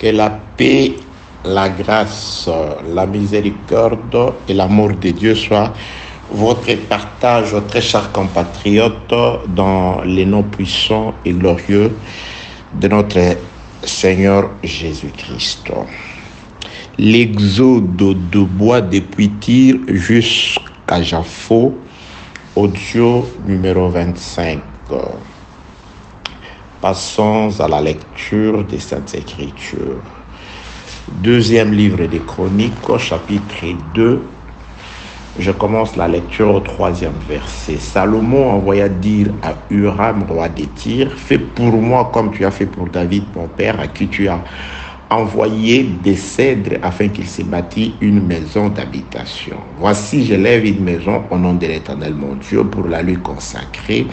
Que la paix, la grâce, la miséricorde et l'amour de Dieu soient votre partage, très chers compatriotes, dans les noms puissants et glorieux de notre Seigneur Jésus-Christ. L'exode de bois depuis Tyr jusqu'à Jaffo, audio numéro 25. Passons à la lecture des Saintes Écritures. Deuxième livre des Chroniques, chapitre 2. Je commence la lecture au 3e verset. Salomon envoya dire à Huram, roi des Tyr, « Fais pour moi comme tu as fait pour David, mon père, à qui tu as envoyé des cèdres afin qu'il se bâtit une maison d'habitation. Voici, je lève une maison au nom de l'Éternel mon Dieu pour la lui consacrer,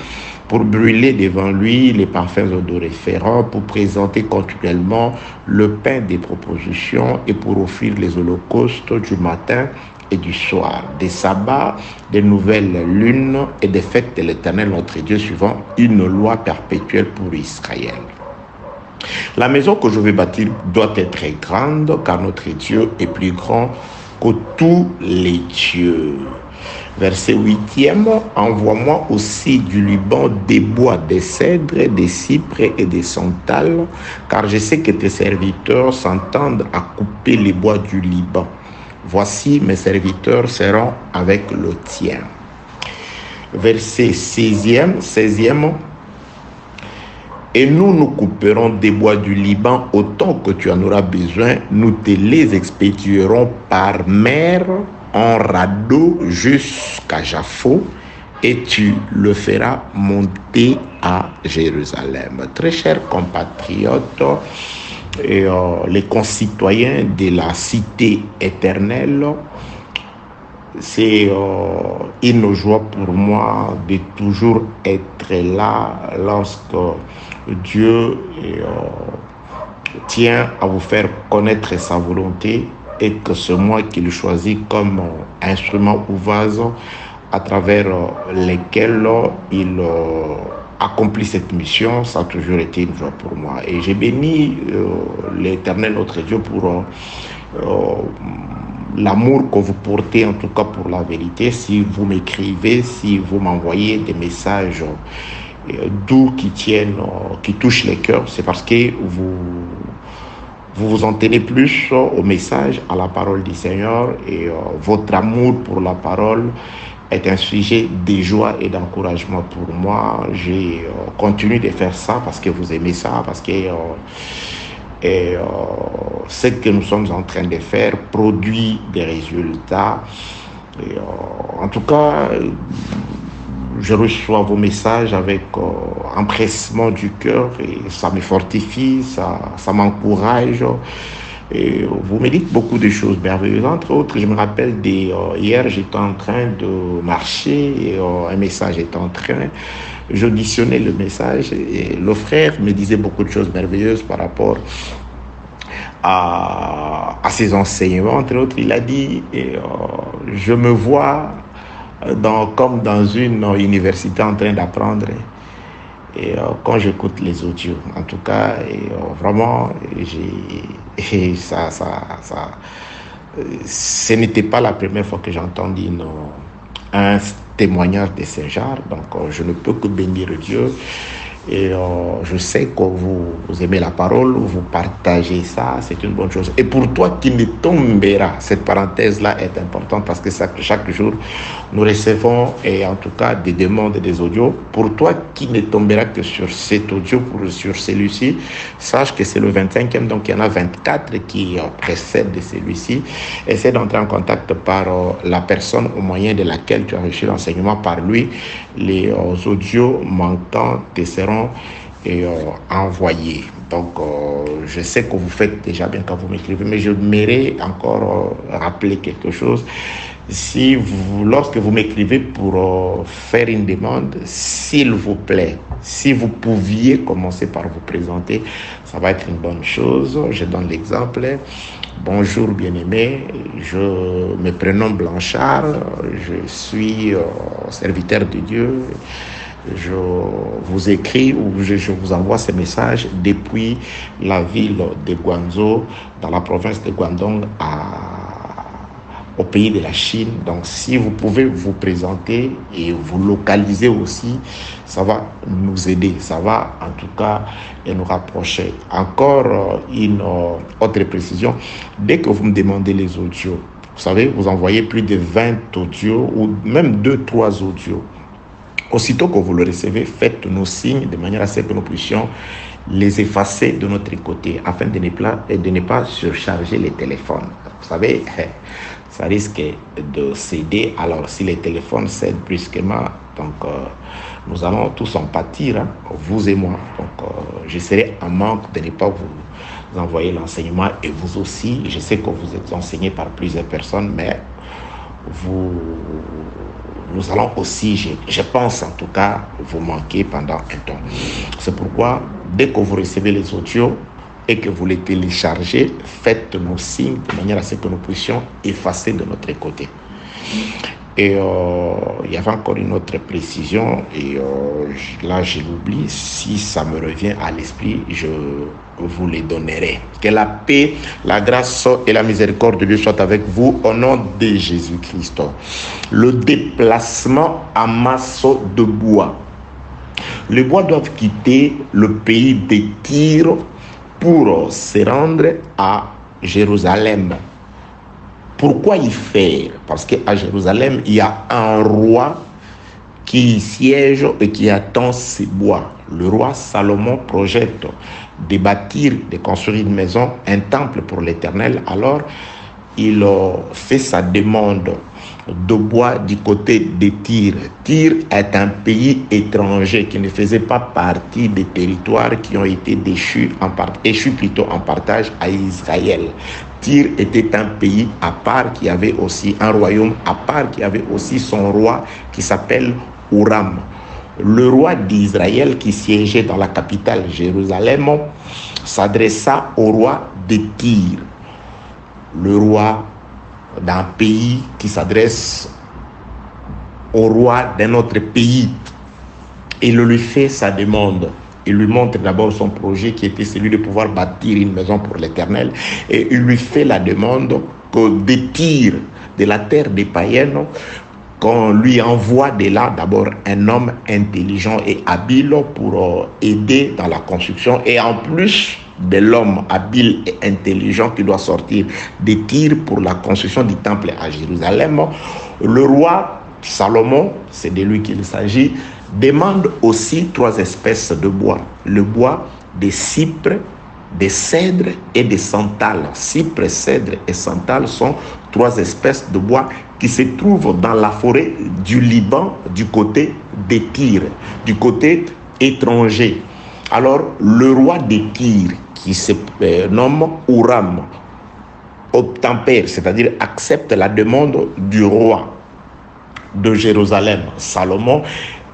pour brûler devant lui les parfums odoriférants, pour présenter continuellement le pain des propositions et pour offrir les holocaustes du matin et du soir, des sabbats, des nouvelles lunes et des fêtes de l'Éternel notre Dieu, suivant une loi perpétuelle pour Israël. La maison que je vais bâtir doit être très grande, car notre Dieu est plus grand que tous les dieux. Verset 8e, envoie-moi aussi du Liban des bois, des cèdres, des cyprès et des santales, car je sais que tes serviteurs s'entendent à couper les bois du Liban. Voici, mes serviteurs seront avec le tien. Verset 16e, et nous couperons des bois du Liban autant que tu en auras besoin. Nous te les expédierons par mer en radeau jusqu'à Jaffo et tu le feras monter à Jérusalem. Très chers compatriotes et les concitoyens de la cité éternelle, c'est une joie pour moi de toujours être là lorsque Dieu tient à vous faire connaître sa volonté et que c'est moi qui le choisis comme instrument ou vase à travers lesquels il accomplit cette mission. Ça a toujours été une joie pour moi. Et j'ai béni l'Éternel notre Dieu pour l'amour que vous portez, en tout cas pour la vérité. Si vous m'écrivez, si vous m'envoyez des messages doux qui touchent les cœurs, c'est parce que vous en tenez plus au message, à la parole du Seigneur, et votre amour pour la parole est un sujet de joie et d'encouragement pour moi. J'ai continué de faire ça parce que vous aimez ça, parce que ce que nous sommes en train de faire produit des résultats. Et, en tout cas, je reçois vos messages avec empressement du cœur et ça me fortifie, ça m'encourage. Et vous me dites beaucoup de choses merveilleuses. Entre autres, je me rappelle hier, j'étais en train de marcher et un message était en train. J'auditionnais le message et le frère me disait beaucoup de choses merveilleuses par rapport à ses enseignements. Entre autres, il a dit je me vois comme dans une université en train d'apprendre. Et quand j'écoute les audios, en tout cas, vraiment, ce n'était pas la première fois que j'entendis un témoignage de ce genre. Donc, je ne peux que bénir Dieu. Et je sais que vous aimez la parole, vous partagez ça, c'est une bonne chose. Et pour toi qui ne tombera, cette parenthèse-là est importante parce que chaque jour, nous recevons, et en tout cas, des demandes, des audios. Pour toi qui ne tombera que sur cet audio, sur celui-ci, sache que c'est le 25e, donc il y en a 24 qui précèdent de celui-ci. Essaie d'entrer en contact par la personne au moyen de laquelle tu as reçu l'enseignement par lui. Les audios manquants te seront envoyés. Donc, je sais que vous faites déjà bien quand vous m'écrivez, mais je m'aimerais encore rappeler quelque chose. Lorsque vous m'écrivez pour faire une demande, s'il vous plaît, si vous pouviez commencer par vous présenter, ça va être une bonne chose. Je donne l'exemple. Bonjour bien-aimé, je me prénomme Blanchard, je suis serviteur de Dieu. je vous écris ou je vous envoie ces messages depuis la ville de Guangzhou, dans la province de Guangdong, au pays de la Chine. Donc, si vous pouvez vous présenter et vous localiser aussi, ça va nous aider. Ça va, en tout cas, nous rapprocher. Encore une autre précision. Dès que vous me demandez les audios, vous savez, vous envoyez plus de 20 audios ou même 2-3 audios. Aussitôt que vous le recevez, faites-nous signe de manière à ce que nous puissions les effacer de notre côté afin de ne pas surcharger les téléphones. Vous savez, ça risque de céder. Alors, si les téléphones cèdent brusquement, donc nous allons tous en pâtir, hein, vous et moi. Donc, je serai en manque de ne pas vous envoyer l'enseignement et vous aussi. Je sais que vous êtes enseigné par plusieurs personnes, mais nous allons aussi, je pense en tout cas, vous manquer pendant un temps. C'est pourquoi, dès que vous recevez les audios et que vous les téléchargez, faites-nous signe de manière à ce que nous puissions effacer de notre côté. Et il y avait encore une autre précision, et là je l'oublie, si ça me revient à l'esprit, je vous les donnerai. Que la paix, la grâce et la miséricorde de Dieu soient avec vous au nom de Jésus-Christ. Le déplacement à masse de bois. Les bois doivent quitter le pays de Tyr pour se rendre à Jérusalem. Pourquoi y faire? Parce qu'à Jérusalem, il y a un roi qui siège et qui attend ses bois. Le roi Salomon projette de bâtir, de construire une maison, un temple pour l'Éternel. Alors, il fait sa demande de bois du côté de Tyr. Tyr est un pays étranger qui ne faisait pas partie des territoires qui ont été échus plutôt en partage à Israël. Tyr était un pays à part qui avait aussi un royaume à part qui avait aussi son roi qui s'appelle Huram. Le roi d'Israël qui siégeait dans la capitale Jérusalem s'adressa au roi de Tyr. Le roi d'un pays qui s'adresse au roi d'un autre pays. Il lui fait sa demande. Il lui montre d'abord son projet qui était celui de pouvoir bâtir une maison pour l'Éternel. Et il lui fait la demande que de Tyr, de la terre des païens, qu'on lui envoie de là d'abord un homme intelligent et habile pour aider dans la construction. Et en plus de l'homme habile et intelligent qui doit sortir de Tyr pour la construction du temple à Jérusalem, le roi Salomon, c'est de lui qu'il s'agit, demande aussi 3 espèces de bois. Le bois des cypres, des cèdres et des santales. Cypres, cèdres et santales sont 3 espèces de bois qui se trouvent dans la forêt du Liban du côté de Tyr, du côté étranger. Alors, le roi de Tyr, qui se nomme Huram, obtempère, c'est-à-dire accepte la demande du roi de Jérusalem, Salomon.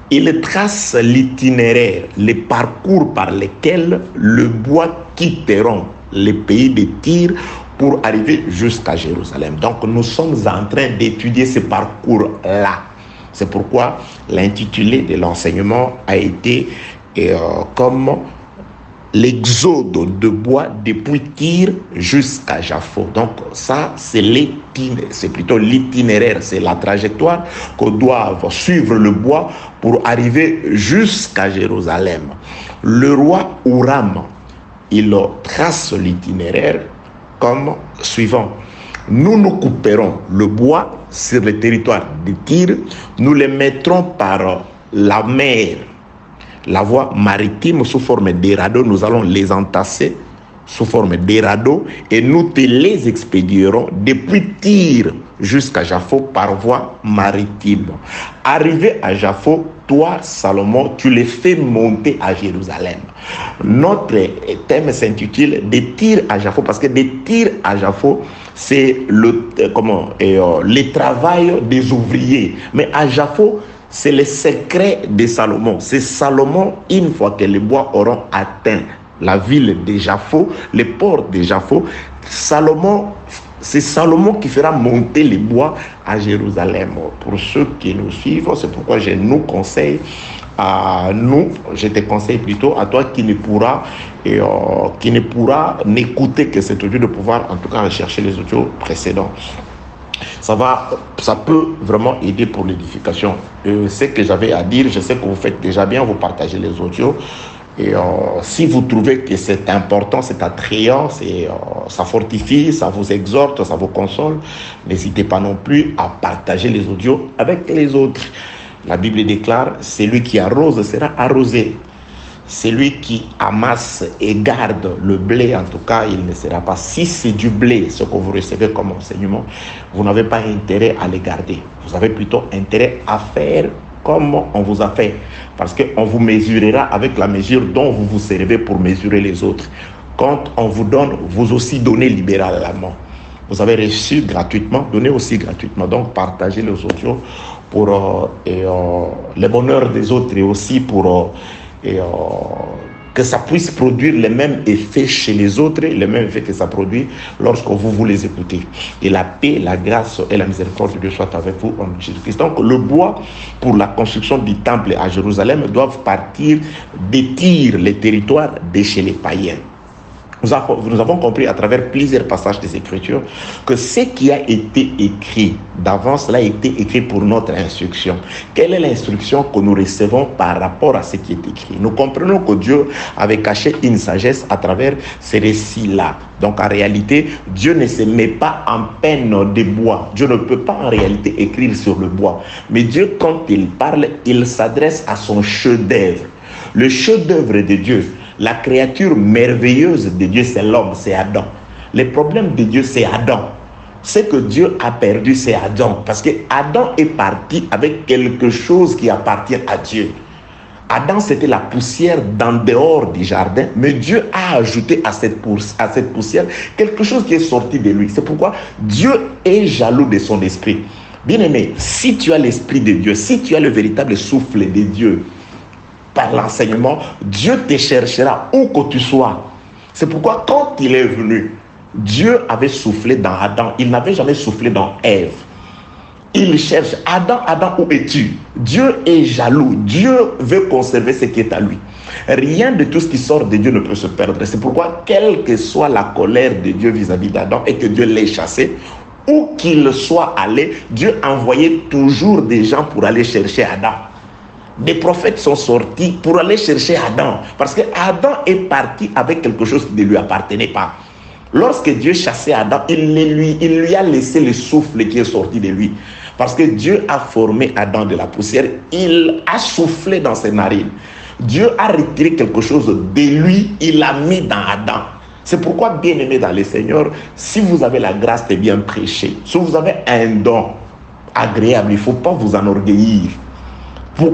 Il trace l'itinéraire, les parcours par lesquels le bois quitteront le pays de Tyr pour arriver jusqu'à Jérusalem. Donc nous sommes en train d'étudier ce parcours-là. C'est pourquoi l'intitulé de l'enseignement a été comme l'exode de bois depuis Tyr jusqu'à Jaffo. Donc ça, c'est plutôt l'itinéraire, c'est la trajectoire que doivent suivre le bois pour arriver jusqu'à Jérusalem. Le roi Huram, il trace l'itinéraire comme suivant. Nous couperons le bois sur le territoire de Tyr, nous le mettrons par la mer, la voie maritime sous forme de radeaux, nous allons les entasser sous forme de radeaux et nous te les expédierons depuis Tyr jusqu'à Jaffo par voie maritime. Arrivé à Jaffo, toi, Salomon, tu les fais monter à Jérusalem. Notre thème s'intitule de Tyr à Jaffo parce que de Tyr à Jaffo, c'est le travail des ouvriers. Mais à Jaffo, c'est le secret de Salomon. C'est Salomon, une fois que les bois auront atteint la ville de Jaffo, les ports de Jaffo, Salomon c'est Salomon qui fera monter les bois à Jérusalem. Pour ceux qui nous suivent, c'est pourquoi je nous conseille je te conseille plutôt à toi qui ne pourra n'écouter que cet audio, de pouvoir en tout cas rechercher les audios précédents. Ça peut vraiment aider pour l'édification. Ce que j'avais à dire, je sais que vous faites déjà bien, vous partagez les audios. Et si vous trouvez que c'est important, c'est attrayant, ça fortifie, ça vous exhorte, ça vous console, n'hésitez pas non plus à partager les audios avec les autres. La Bible déclare, celui qui arrose sera arrosé. Celui qui amasse et garde le blé, en tout cas, il ne sera pas. Si c'est du blé, ce que vous recevez comme enseignement, vous n'avez pas intérêt à les garder. Vous avez plutôt intérêt à faire comme on vous a fait. Parce qu'on vous mesurera avec la mesure dont vous vous servez pour mesurer les autres. Quand on vous donne, vous aussi donnez libéralement. Vous avez reçu gratuitement, donnez aussi gratuitement. Donc, partagez les audios pour le bonheur des autres et aussi pour que ça puisse produire les mêmes effets chez les autres, les mêmes effets que ça produit lorsque vous les écoutez. Et la paix, la grâce et la miséricorde de Dieu soient avec vous en Jésus-Christ. Donc, le bois pour la construction du temple à Jérusalem doivent partir de Tyr, les territoires de chez les païens. Nous avons compris à travers plusieurs passages des Écritures que ce qui a été écrit d'avance a été écrit pour notre instruction. Quelle est l'instruction que nous recevons par rapport à ce qui est écrit? Nous comprenons que Dieu avait caché une sagesse à travers ces récits-là. Donc en réalité, Dieu ne se met pas en peine de bois. Dieu ne peut pas en réalité écrire sur le bois. Mais Dieu, quand il parle, il s'adresse à son chef-d'œuvre. Le chef-d'œuvre de Dieu, la créature merveilleuse de Dieu, c'est l'homme, c'est Adam. Le problème de Dieu, c'est Adam. Ce que Dieu a perdu, c'est Adam. Parce que Adam est parti avec quelque chose qui appartient à Dieu. Adam, c'était la poussière d'en dehors du jardin, mais Dieu a ajouté à cette poussière quelque chose qui est sorti de lui. C'est pourquoi Dieu est jaloux de son esprit. Bien-aimé, si tu as l'esprit de Dieu, si tu as le véritable souffle de Dieu, par l'enseignement, Dieu te cherchera où que tu sois. C'est pourquoi quand il est venu, Dieu avait soufflé dans Adam. Il n'avait jamais soufflé dans Ève. Il cherche, Adam, Adam, où es-tu? Dieu est jaloux. Dieu veut conserver ce qui est à lui. Rien de tout ce qui sort de Dieu ne peut se perdre. C'est pourquoi, quelle que soit la colère de Dieu vis-à-vis d'Adam et que Dieu l'ait chassé, où qu'il soit allé, Dieu envoyait toujours des gens pour aller chercher Adam. Des prophètes sont sortis pour aller chercher Adam. Parce que Adam est parti avec quelque chose qui ne lui appartenait pas. Lorsque Dieu chassait Adam, il lui a laissé le souffle qui est sorti de lui. Parce que Dieu a formé Adam de la poussière. Il a soufflé dans ses narines. Dieu a retiré quelque chose de lui. Il l'a mis dans Adam. C'est pourquoi, bien-aimés dans le Seigneur, si vous avez la grâce de bien prêcher, si vous avez un don agréable, il ne faut pas vous enorgueillir.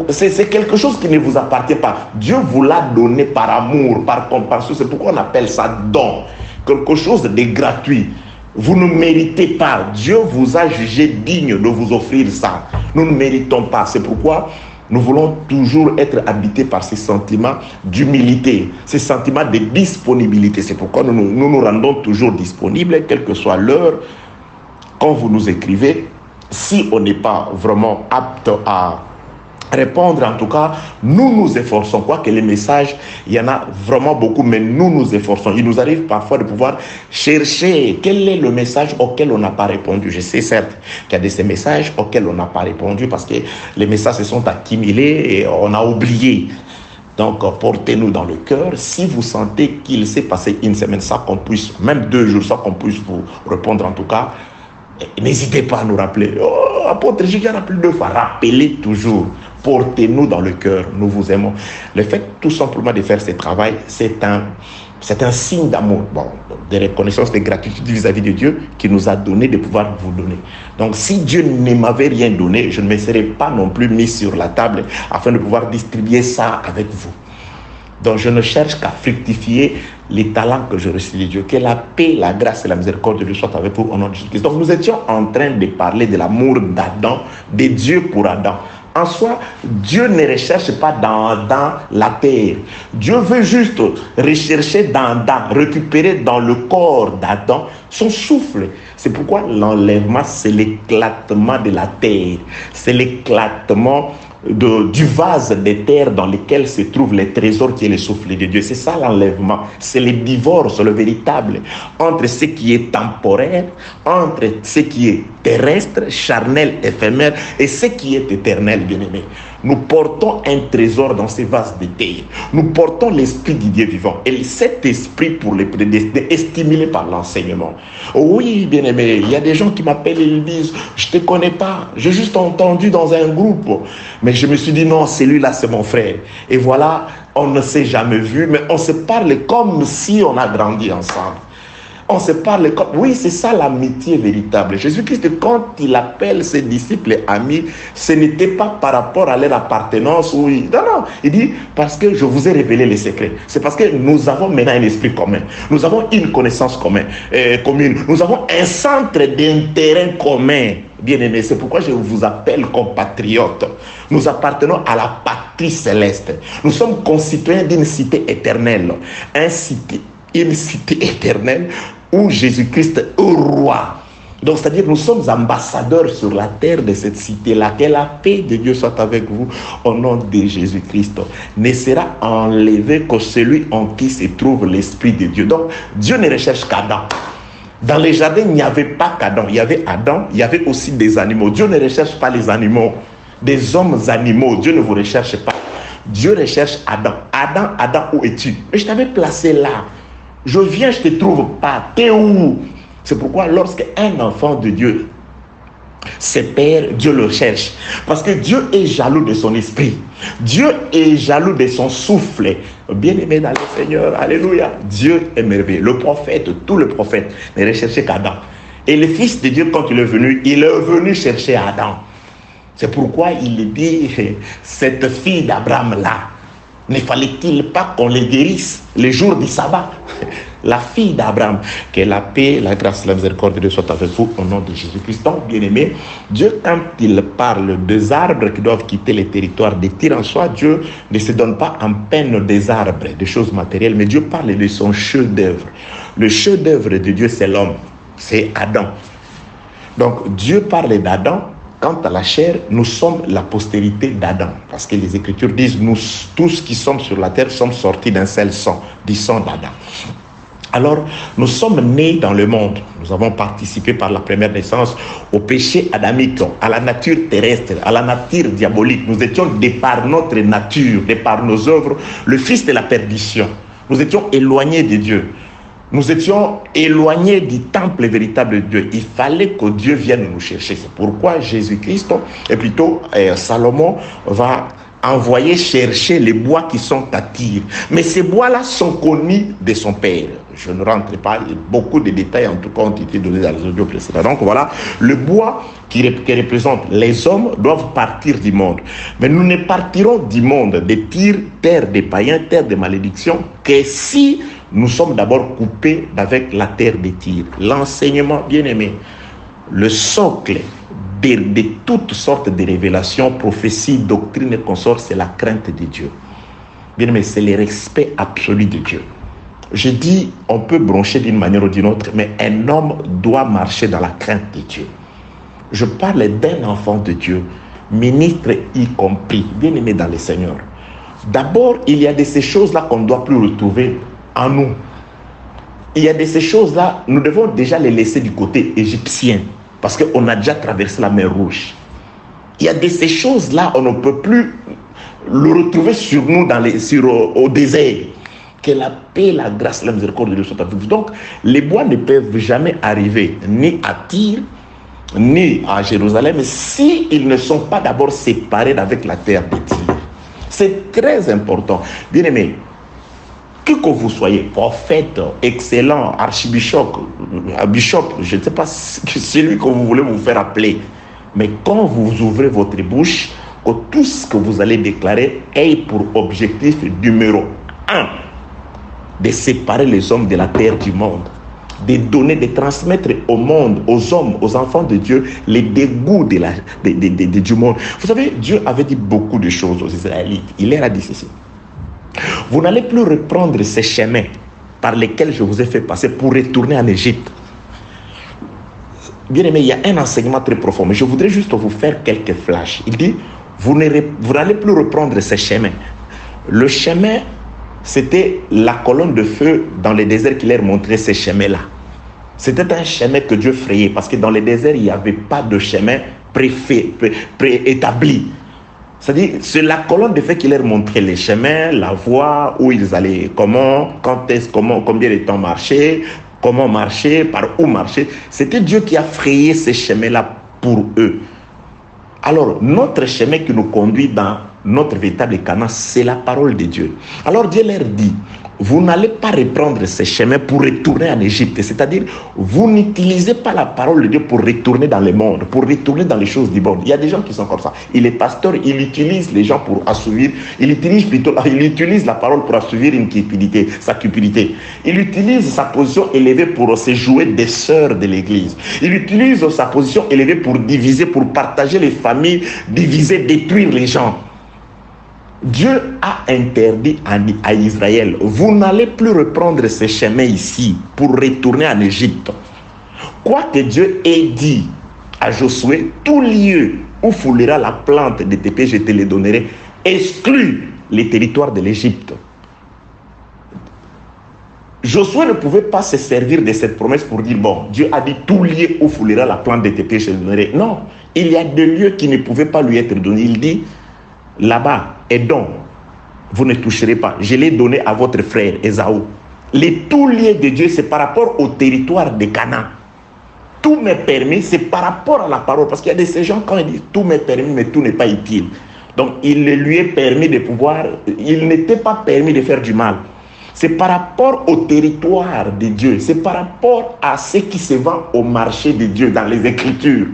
C'est quelque chose qui ne vous appartient pas. Dieu vous l'a donné par amour, par compassion. C'est pourquoi on appelle ça don. Quelque chose de gratuit. Vous ne méritez pas. Dieu vous a jugé digne de vous offrir ça. Nous ne méritons pas. C'est pourquoi nous voulons toujours être habités par ces sentiments d'humilité, ces sentiments de disponibilité. C'est pourquoi nous rendons toujours disponibles, quelle que soit l'heure, quand vous nous écrivez. Si on n'est pas vraiment apte à répondre, en tout cas, nous nous efforçons. Quoique les messages, il y en a vraiment beaucoup, mais nous nous efforçons. Il nous arrive parfois de pouvoir chercher quel est le message auquel on n'a pas répondu. Je sais certes qu'il y a de ces messages auxquels on n'a pas répondu parce que les messages se sont accumulés et on a oublié. Donc, portez-nous dans le cœur. Si vous sentez qu'il s'est passé une semaine sans qu'on puisse, même 2 jours sans qu'on puisse vous répondre, en tout cas, n'hésitez pas à nous rappeler. Oh, apôtre, j'ai déjà rappelé 2 fois. Rappelez toujours. Portez-nous dans le cœur, nous vous aimons. Le fait tout simplement de faire ce travail, c'est un signe d'amour, de reconnaissance, de gratitude vis-à-vis de Dieu qui nous a donné de pouvoir vous donner. Donc si Dieu ne m'avait rien donné, je ne me serais pas non plus mis sur la table afin de pouvoir distribuer ça avec vous. Donc je ne cherche qu'à fructifier les talents que je reçois de Dieu. Que la paix, la grâce et la miséricorde de Dieu soient avec vous au nom de Jésus-Christ. Donc nous étions en train de parler de l'amour d'Adam, de Dieu pour Adam. En soi, Dieu ne recherche pas dans la terre. Dieu veut juste rechercher dans récupérer dans le corps d'Adam son souffle. C'est pourquoi l'enlèvement, c'est l'éclatement de la terre. C'est l'éclatement du vase des terres dans lequel se trouvent les trésors qui est le souffle de Dieu. C'est ça l'enlèvement. C'est le divorce, le véritable, entre ce qui est temporaire, entre ce qui est terrestre, charnel, éphémère, et ce qui est éternel, bien-aimé. Nous portons un trésor dans ces vases de terre. Nous portons l'esprit du Dieu vivant. Et cet esprit, pour les prédestinés, est stimulé par l'enseignement. Oui, bien-aimé, il y a des gens qui m'appellent et ils disent, je ne te connais pas, j'ai juste entendu dans un groupe. Mais je me suis dit, non, celui-là, c'est mon frère. Et voilà, on ne s'est jamais vu, mais on se parle comme si on a grandi ensemble. On se parle comme... Oui, c'est ça l'amitié véritable. Jésus-Christ, quand il appelle ses disciples amis, ce n'était pas par rapport à leur appartenance. Non, non. Il dit, parce que je vous ai révélé les secrets. C'est parce que nous avons maintenant un esprit commun. Nous avons une connaissance commune. Nous avons un centre d'intérêt commun. Bien-aimés, c'est pourquoi je vous appelle compatriotes. Nous appartenons à la patrie céleste. Nous sommes concitoyens d'une cité éternelle. Une cité éternelle où Jésus-Christ est roi. Donc, c'est-à-dire nous sommes ambassadeurs sur la terre de cette cité-là. Que la paix de Dieu soit avec vous au nom de Jésus-Christ. Ne sera enlevé que celui en qui se trouve l'Esprit de Dieu. Donc, Dieu ne recherche qu'Adam. Dans les jardins, il n'y avait pas qu'Adam. Il y avait Adam, il y avait aussi des animaux. Dieu ne recherche pas les animaux. Des hommes animaux, Dieu ne vous recherche pas. Dieu recherche Adam. Adam, où es-tu? Mais je t'avais placé là. Je viens, je ne te trouve pas. T'es où? C'est pourquoi lorsqu'un enfant de Dieu se perd, Dieu le cherche. Parce que Dieu est jaloux de son esprit. Dieu est jaloux de son souffle. Bien-aimé dans le Seigneur, alléluia. Dieu est merveilleux. Le prophète, tout le prophète, ne recherchait qu'Adam. Et le Fils de Dieu, quand il est venu chercher Adam. C'est pourquoi il dit, cette fille d'Abraham-là, ne fallait-il pas qu'on les guérisse les jours du sabbat? La fille d'Abraham, que la paix, la grâce, la miséricorde de Dieu soit avec vous au nom de Jésus-Christ. Donc, bien-aimé, Dieu, quand il parle des arbres qui doivent quitter les territoires de tir en soi, Dieu ne se donne pas en peine des arbres, des choses matérielles, mais Dieu parle de son chef-d'œuvre. Le chef-d'œuvre de Dieu, c'est l'homme, c'est Adam. Donc, Dieu parle d'Adam. Quant à la chair, nous sommes la postérité d'Adam. Parce que les Écritures disent, nous tous qui sommes sur la terre sommes sortis d'un seul sang, du sang d'Adam. Alors, nous sommes nés dans le monde. Nous avons participé par la première naissance au péché adamique, à la nature terrestre, à la nature diabolique. Nous étions, de par notre nature, de par nos œuvres, le fils de la perdition. Nous étions éloignés de Dieu. Nous étions éloignés du temple véritable de Dieu. Il fallait que Dieu vienne nous chercher. C'est pourquoi Jésus-Christ, et plutôt Salomon, va envoyer chercher les bois qui sont à Tyr. Mais ces bois-là sont connus de son père. Je ne rentre pas, beaucoup de détails en tout cas ont été donnés dans les audios précédents. Donc voilà, le bois qui représente les hommes doivent partir du monde. Mais nous ne partirons du monde de Tyr, terre des païens, terre de malédiction, que si nous sommes d'abord coupés avec la terre de Tyr. L'enseignement, bien-aimé, le socle de toutes sortes de révélations, prophéties, doctrines et consorts, c'est la crainte de Dieu. Bien-aimé, c'est le respect absolu de Dieu. Je dis, on peut broncher d'une manière ou d'une autre, mais un homme doit marcher dans la crainte de Dieu. Je parle d'un enfant de Dieu, ministre y compris, bien-aimé dans le Seigneur. D'abord, il y a de ces choses-là qu'on ne doit plus retrouver en nous. Il y a de ces choses-là, nous devons déjà les laisser du côté égyptien, parce qu'on a déjà traversé la mer Rouge. Il y a de ces choses-là, on ne peut plus le retrouver sur nous au désert. Que la paix, la grâce, la miséricorde de Dieu soient avec vous. Donc, les bois ne peuvent jamais arriver ni à Tyr, ni à Jérusalem, s'ils ne sont pas d'abord séparés avec la terre de Tyr. C'est très important. Bien-aimé, que vous soyez prophète, excellent, archibishop, bishop, je ne sais pas celui que vous voulez vous faire appeler, mais quand vous ouvrez votre bouche, que tout ce que vous allez déclarer ait pour objectif numéro 1 de séparer les hommes de la terre du monde. de donner, de transmettre au monde, aux hommes, aux enfants de Dieu, les dégoûts du monde. Vous savez, Dieu avait dit beaucoup de choses aux Israélites. Il leur a dit ceci. Vous n'allez plus reprendre ces chemins par lesquels je vous ai fait passer pour retourner en Égypte. Bien aimé, il y a un enseignement très profond, mais je voudrais juste vous faire quelques flashs. Il dit, vous n'allez plus reprendre ces chemins. Le chemin, c'était la colonne de feu dans le désert qui leur montrait ces chemins-là. C'était un chemin que Dieu frayait, parce que dans le désert, il n'y avait pas de chemin préétabli. C'est-à-dire, c'est la colonne de feu qui leur montrait les chemins, la voie, où ils allaient, comment, quand est-ce, comment, combien de temps marcher, comment marcher, par où marcher. C'était Dieu qui a frayé ces chemins-là pour eux. Alors, notre chemin qui nous conduit dans notre véritable Canaan, c'est la parole de Dieu. Alors Dieu leur dit, vous n'allez pas reprendre ces chemins pour retourner en Égypte. C'est-à-dire, vous n'utilisez pas la parole de Dieu pour retourner dans le monde, pour retourner dans les choses du monde. Il y a des gens qui sont comme ça. Il est pasteur, il utilise les gens pour assouvir, il utilise la parole pour assouvir une cupidité, sa cupidité. Il utilise sa position élevée pour se jouer des sœurs de l'église. Il utilise sa position élevée pour diviser, pour partager les familles, diviser, détruire les gens. Dieu a interdit à Israël, vous n'allez plus reprendre ces chemins ici pour retourner en Égypte. Quoi que Dieu ait dit à Josué, tout lieu où foulera la plante de tes pieds, je te les donnerai, exclut les territoires de l'Égypte. Josué ne pouvait pas se servir de cette promesse pour dire, bon, Dieu a dit tout lieu où foulera la plante de tes pieds, je te les donnerai. Non, il y a des lieux qui ne pouvaient pas lui être donnés. Il dit, là-bas, Édom, vous ne toucherez pas. Je l'ai donné à votre frère Ésaü. Les tout liés de Dieu, c'est par rapport au territoire de Canaan. Tout m'est permis, c'est par rapport à la parole. Parce qu'il y a de ces gens, quand ils disent tout m'est permis, mais tout n'est pas utile. Donc, il lui est permis de pouvoir, il n'était pas permis de faire du mal. C'est par rapport au territoire de Dieu. C'est par rapport à ce qui se vend au marché de Dieu dans les Écritures.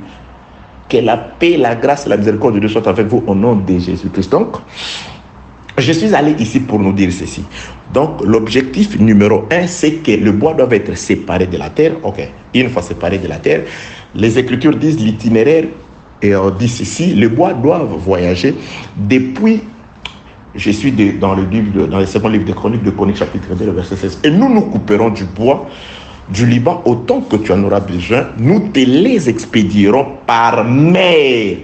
Que la paix, la grâce et la miséricorde de Dieu soient avec vous au nom de Jésus-Christ. Donc, je suis allé ici pour nous dire ceci. Donc, l'objectif numéro 1, c'est que le bois doit être séparé de la terre. Ok, une fois séparé de la terre, les Écritures disent l'itinéraire, et on dit ceci, le bois doit voyager depuis, je suis dans le second livre de Chroniques, chapitre 2, verset 16. Et nous couperons du bois du Liban autant que tu en auras besoin, nous te les expédierons par mer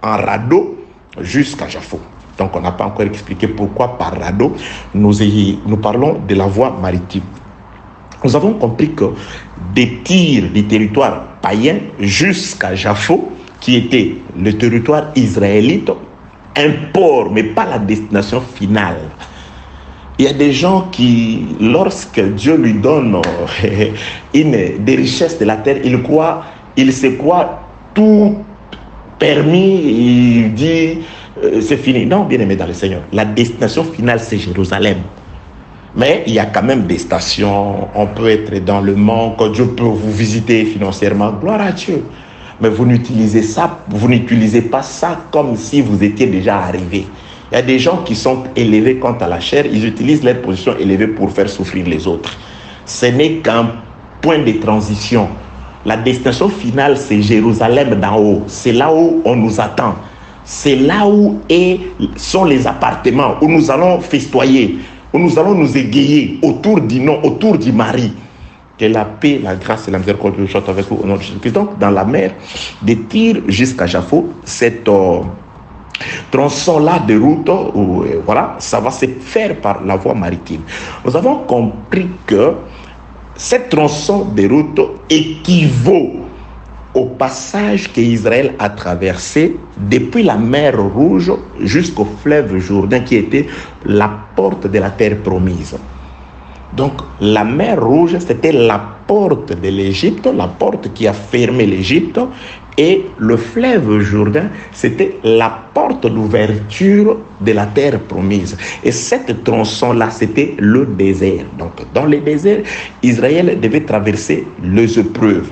en radeau jusqu'à Jaffo. Donc on n'a pas encore expliqué pourquoi par radeau. Nous parlons de la voie maritime. Nous avons compris que des tirs du territoire païen jusqu'à Jaffo, qui était le territoire israélite, un port, mais pas la destination finale. Il y a des gens qui, lorsque Dieu lui donne des richesses de la terre, il se croit tout permis, il dit c'est fini. Non, bien aimé dans le Seigneur, la destination finale c'est Jérusalem. Mais il y a quand même des stations, on peut être dans le manque, Dieu peut vous visiter financièrement, gloire à Dieu. Mais vous n'utilisez pas ça comme si vous étiez déjà arrivé. Il y a des gens qui sont élevés quant à la chair, ils utilisent leur position élevée pour faire souffrir les autres. Ce n'est qu'un point de transition. La destination finale, c'est Jérusalem d'en haut. C'est là où on nous attend. C'est là où sont les appartements, où nous allons festoyer, où nous allons nous égayer autour du nom, autour du mari. Que la paix, la grâce et la miséricorde de Dieu soient avec vous au nom de Jésus-Christ. Donc, dans la mer, des tirs jusqu'à Jaffo, cette tronçon-là de route, voilà, ça va se faire par la voie maritime. Nous avons compris que cette tronçon de route équivaut au passage qu'Israël a traversé depuis la mer Rouge jusqu'au fleuve Jourdain, qui était la porte de la terre promise. Donc, la mer Rouge, c'était la porte de l'Égypte, la porte qui a fermé l'Égypte, et le fleuve Jourdain, c'était la porte d'ouverture de la terre promise. Et cette tronçon-là, c'était le désert. Donc, dans le désert, Israël devait traverser les épreuves.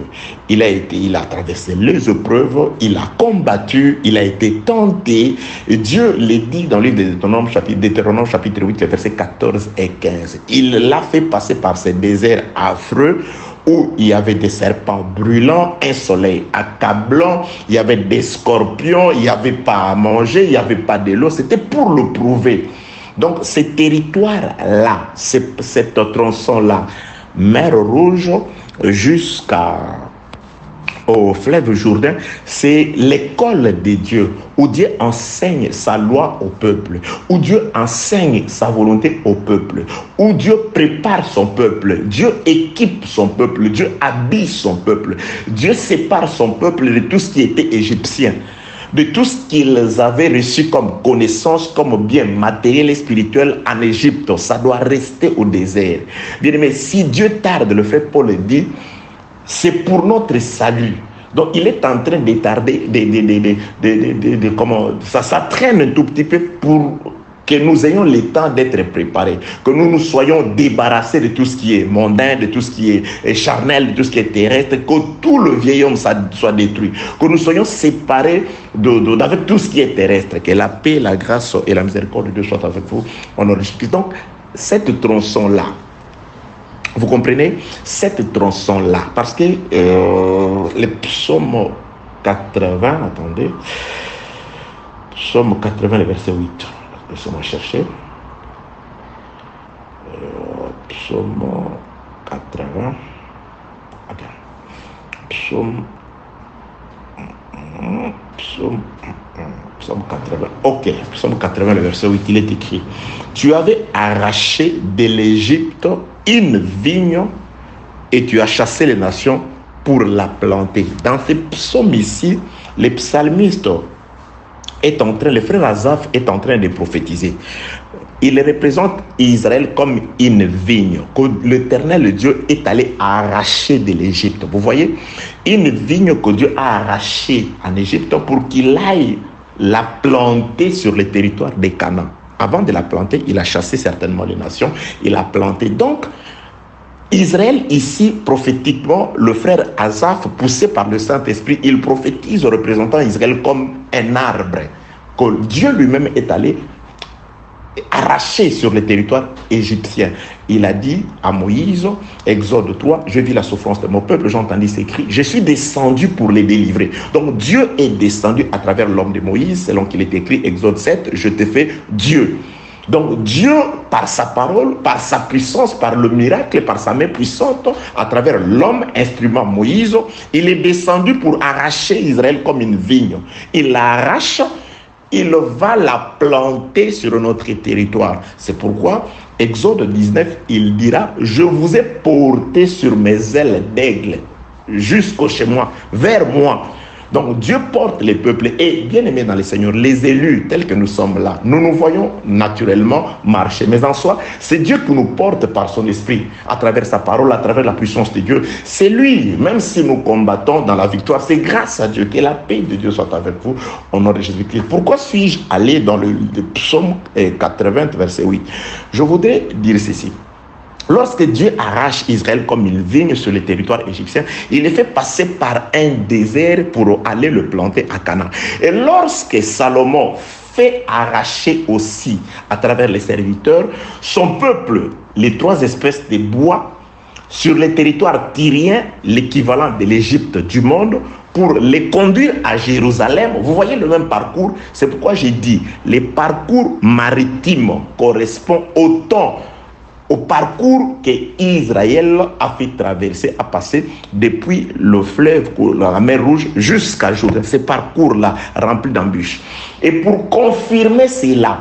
Il a traversé les épreuves, il a combattu, il a été tenté. Et Dieu le dit dans le livre de Deutéronome chapitre 8, versets 14 et 15. Il l'a fait passer par ce désert affreux où il y avait des serpents brûlants, un soleil accablant, il y avait des scorpions, il n'y avait pas à manger, il n'y avait pas de l'eau. C'était pour le prouver. Donc, ces territoires-là, cette tronçon-là, mer Rouge jusqu'au fleuve Jourdain, c'est l'école de Dieu, où Dieu enseigne sa loi au peuple, où Dieu enseigne sa volonté au peuple, où Dieu prépare son peuple, Dieu équipe son peuple, Dieu habille son peuple, Dieu sépare son peuple de tout ce qui était égyptien, de tout ce qu'ils avaient reçu comme connaissance, comme bien matériel et spirituel en Égypte. Ça doit rester au désert. Bien aimé, si Dieu tarde, le frère Paul dit, c'est pour notre salut. Donc il est en train de tarder, comment ça traîne un tout petit peu pour que nous ayons le temps d'être préparés, que nous nous soyons débarrassés de tout ce qui est mondain, de tout ce qui est charnel, de tout ce qui est terrestre, que tout le vieil homme soit détruit, que nous soyons séparés d'avec tout ce qui est terrestre, que la paix, la grâce et la miséricorde de Dieu soient avec vous. On enregistre. Donc, cette tronçon-là, vous comprenez, cette tronçon-là, parce que les psaumes 80, attendez, psaume 80, le verset 8. Laissez-moi chercher. Psaume 80. Okay. Psaume 80. Ok, Psaume 80, le verset 8, il est écrit. Tu avais arraché de l'Égypte une vigne et tu as chassé les nations pour la planter. Dans ces psaumes ici, les psalmistes le frère Asaph est en train de prophétiser. Il représente Israël comme une vigne que l'Éternel Dieu est allé arracher de l'Égypte. Vous voyez, une vigne que Dieu a arrachée en Égypte pour qu'il aille la planter sur le territoire des Canaan. Avant de la planter, il a chassé certainement les nations, il a planté. Donc, Israël, ici, prophétiquement, le frère Asaph, poussé par le Saint-Esprit, il prophétise représentant Israël comme un arbre que Dieu lui-même est allé arracher sur le territoire égyptien. Il a dit à Moïse, Exode 3, je vis la souffrance de mon peuple, j'ai entendu ces cris, je suis descendu pour les délivrer. Donc Dieu est descendu à travers l'homme de Moïse, selon qu'il est écrit, Exode 7, je te fais Dieu. Donc Dieu, par sa parole, par sa puissance, par le miracle, par sa main puissante, à travers l'homme, instrument Moïse, il est descendu pour arracher Israël comme une vigne. Il l'arrache, il va la planter sur notre territoire. C'est pourquoi, Exode 19, il dira, je vous ai porté sur mes ailes d'aigle, jusqu'au chez moi, vers moi. Donc Dieu porte les peuples et bien aimés dans le Seigneur, les élus tels que nous sommes là, nous nous voyons naturellement marcher. Mais en soi, c'est Dieu qui nous porte par son esprit, à travers sa parole, à travers la puissance de Dieu. C'est lui, même si nous combattons dans la victoire, c'est grâce à Dieu, que la paix de Dieu soit avec vous au nom de Jésus-Christ. Pourquoi suis-je allé dans le psaume 80, verset 8? Je voudrais dire ceci. Lorsque Dieu arrache Israël comme une vigne sur le territoire égyptien, il les fait passer par un désert pour aller le planter à Canaan. Et lorsque Salomon fait arracher aussi à travers les serviteurs son peuple, les 3 espèces de bois, sur le territoire tyrien, l'équivalent de l'Égypte du monde, pour les conduire à Jérusalem. Vous voyez le même parcours. C'est pourquoi j'ai dit, les parcours maritimes correspondent au parcours que Israël a fait traverser, a passé depuis le fleuve, la mer Rouge, jusqu'à Jourdain. Ce parcours-là, rempli d'embûches. Et pour confirmer cela,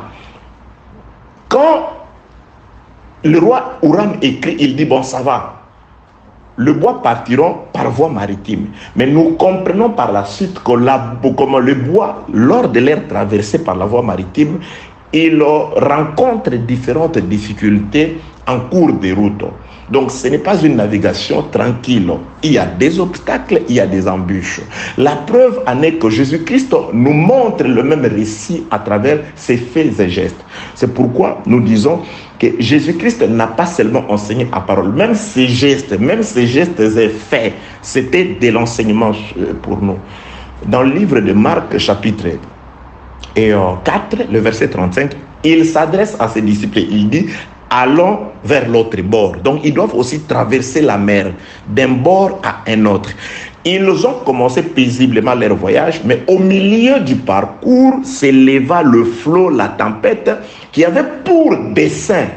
quand le roi Huram écrit, il dit, bon, ça va, le bois partiront par voie maritime. Mais nous comprenons par la suite que le bois, lors de leur traversée par la voie maritime, il rencontre différentes difficultés en cours de route. Donc ce n'est pas une navigation tranquille. Il y a des obstacles, il y a des embûches. La preuve en est que Jésus-Christ nous montre le même récit à travers ses faits et gestes. C'est pourquoi nous disons que Jésus-Christ n'a pas seulement enseigné à parole. Même ses gestes et faits, c'était de l'enseignement pour nous. Dans le livre de Marc, chapitre 4, le verset 35, il s'adresse à ses disciples. Il dit, allons vers l'autre bord. Donc, ils doivent aussi traverser la mer d'un bord à un autre. Ils ont commencé paisiblement leur voyage, mais au milieu du parcours s'éleva le flot, la tempête, qui avait pour dessein,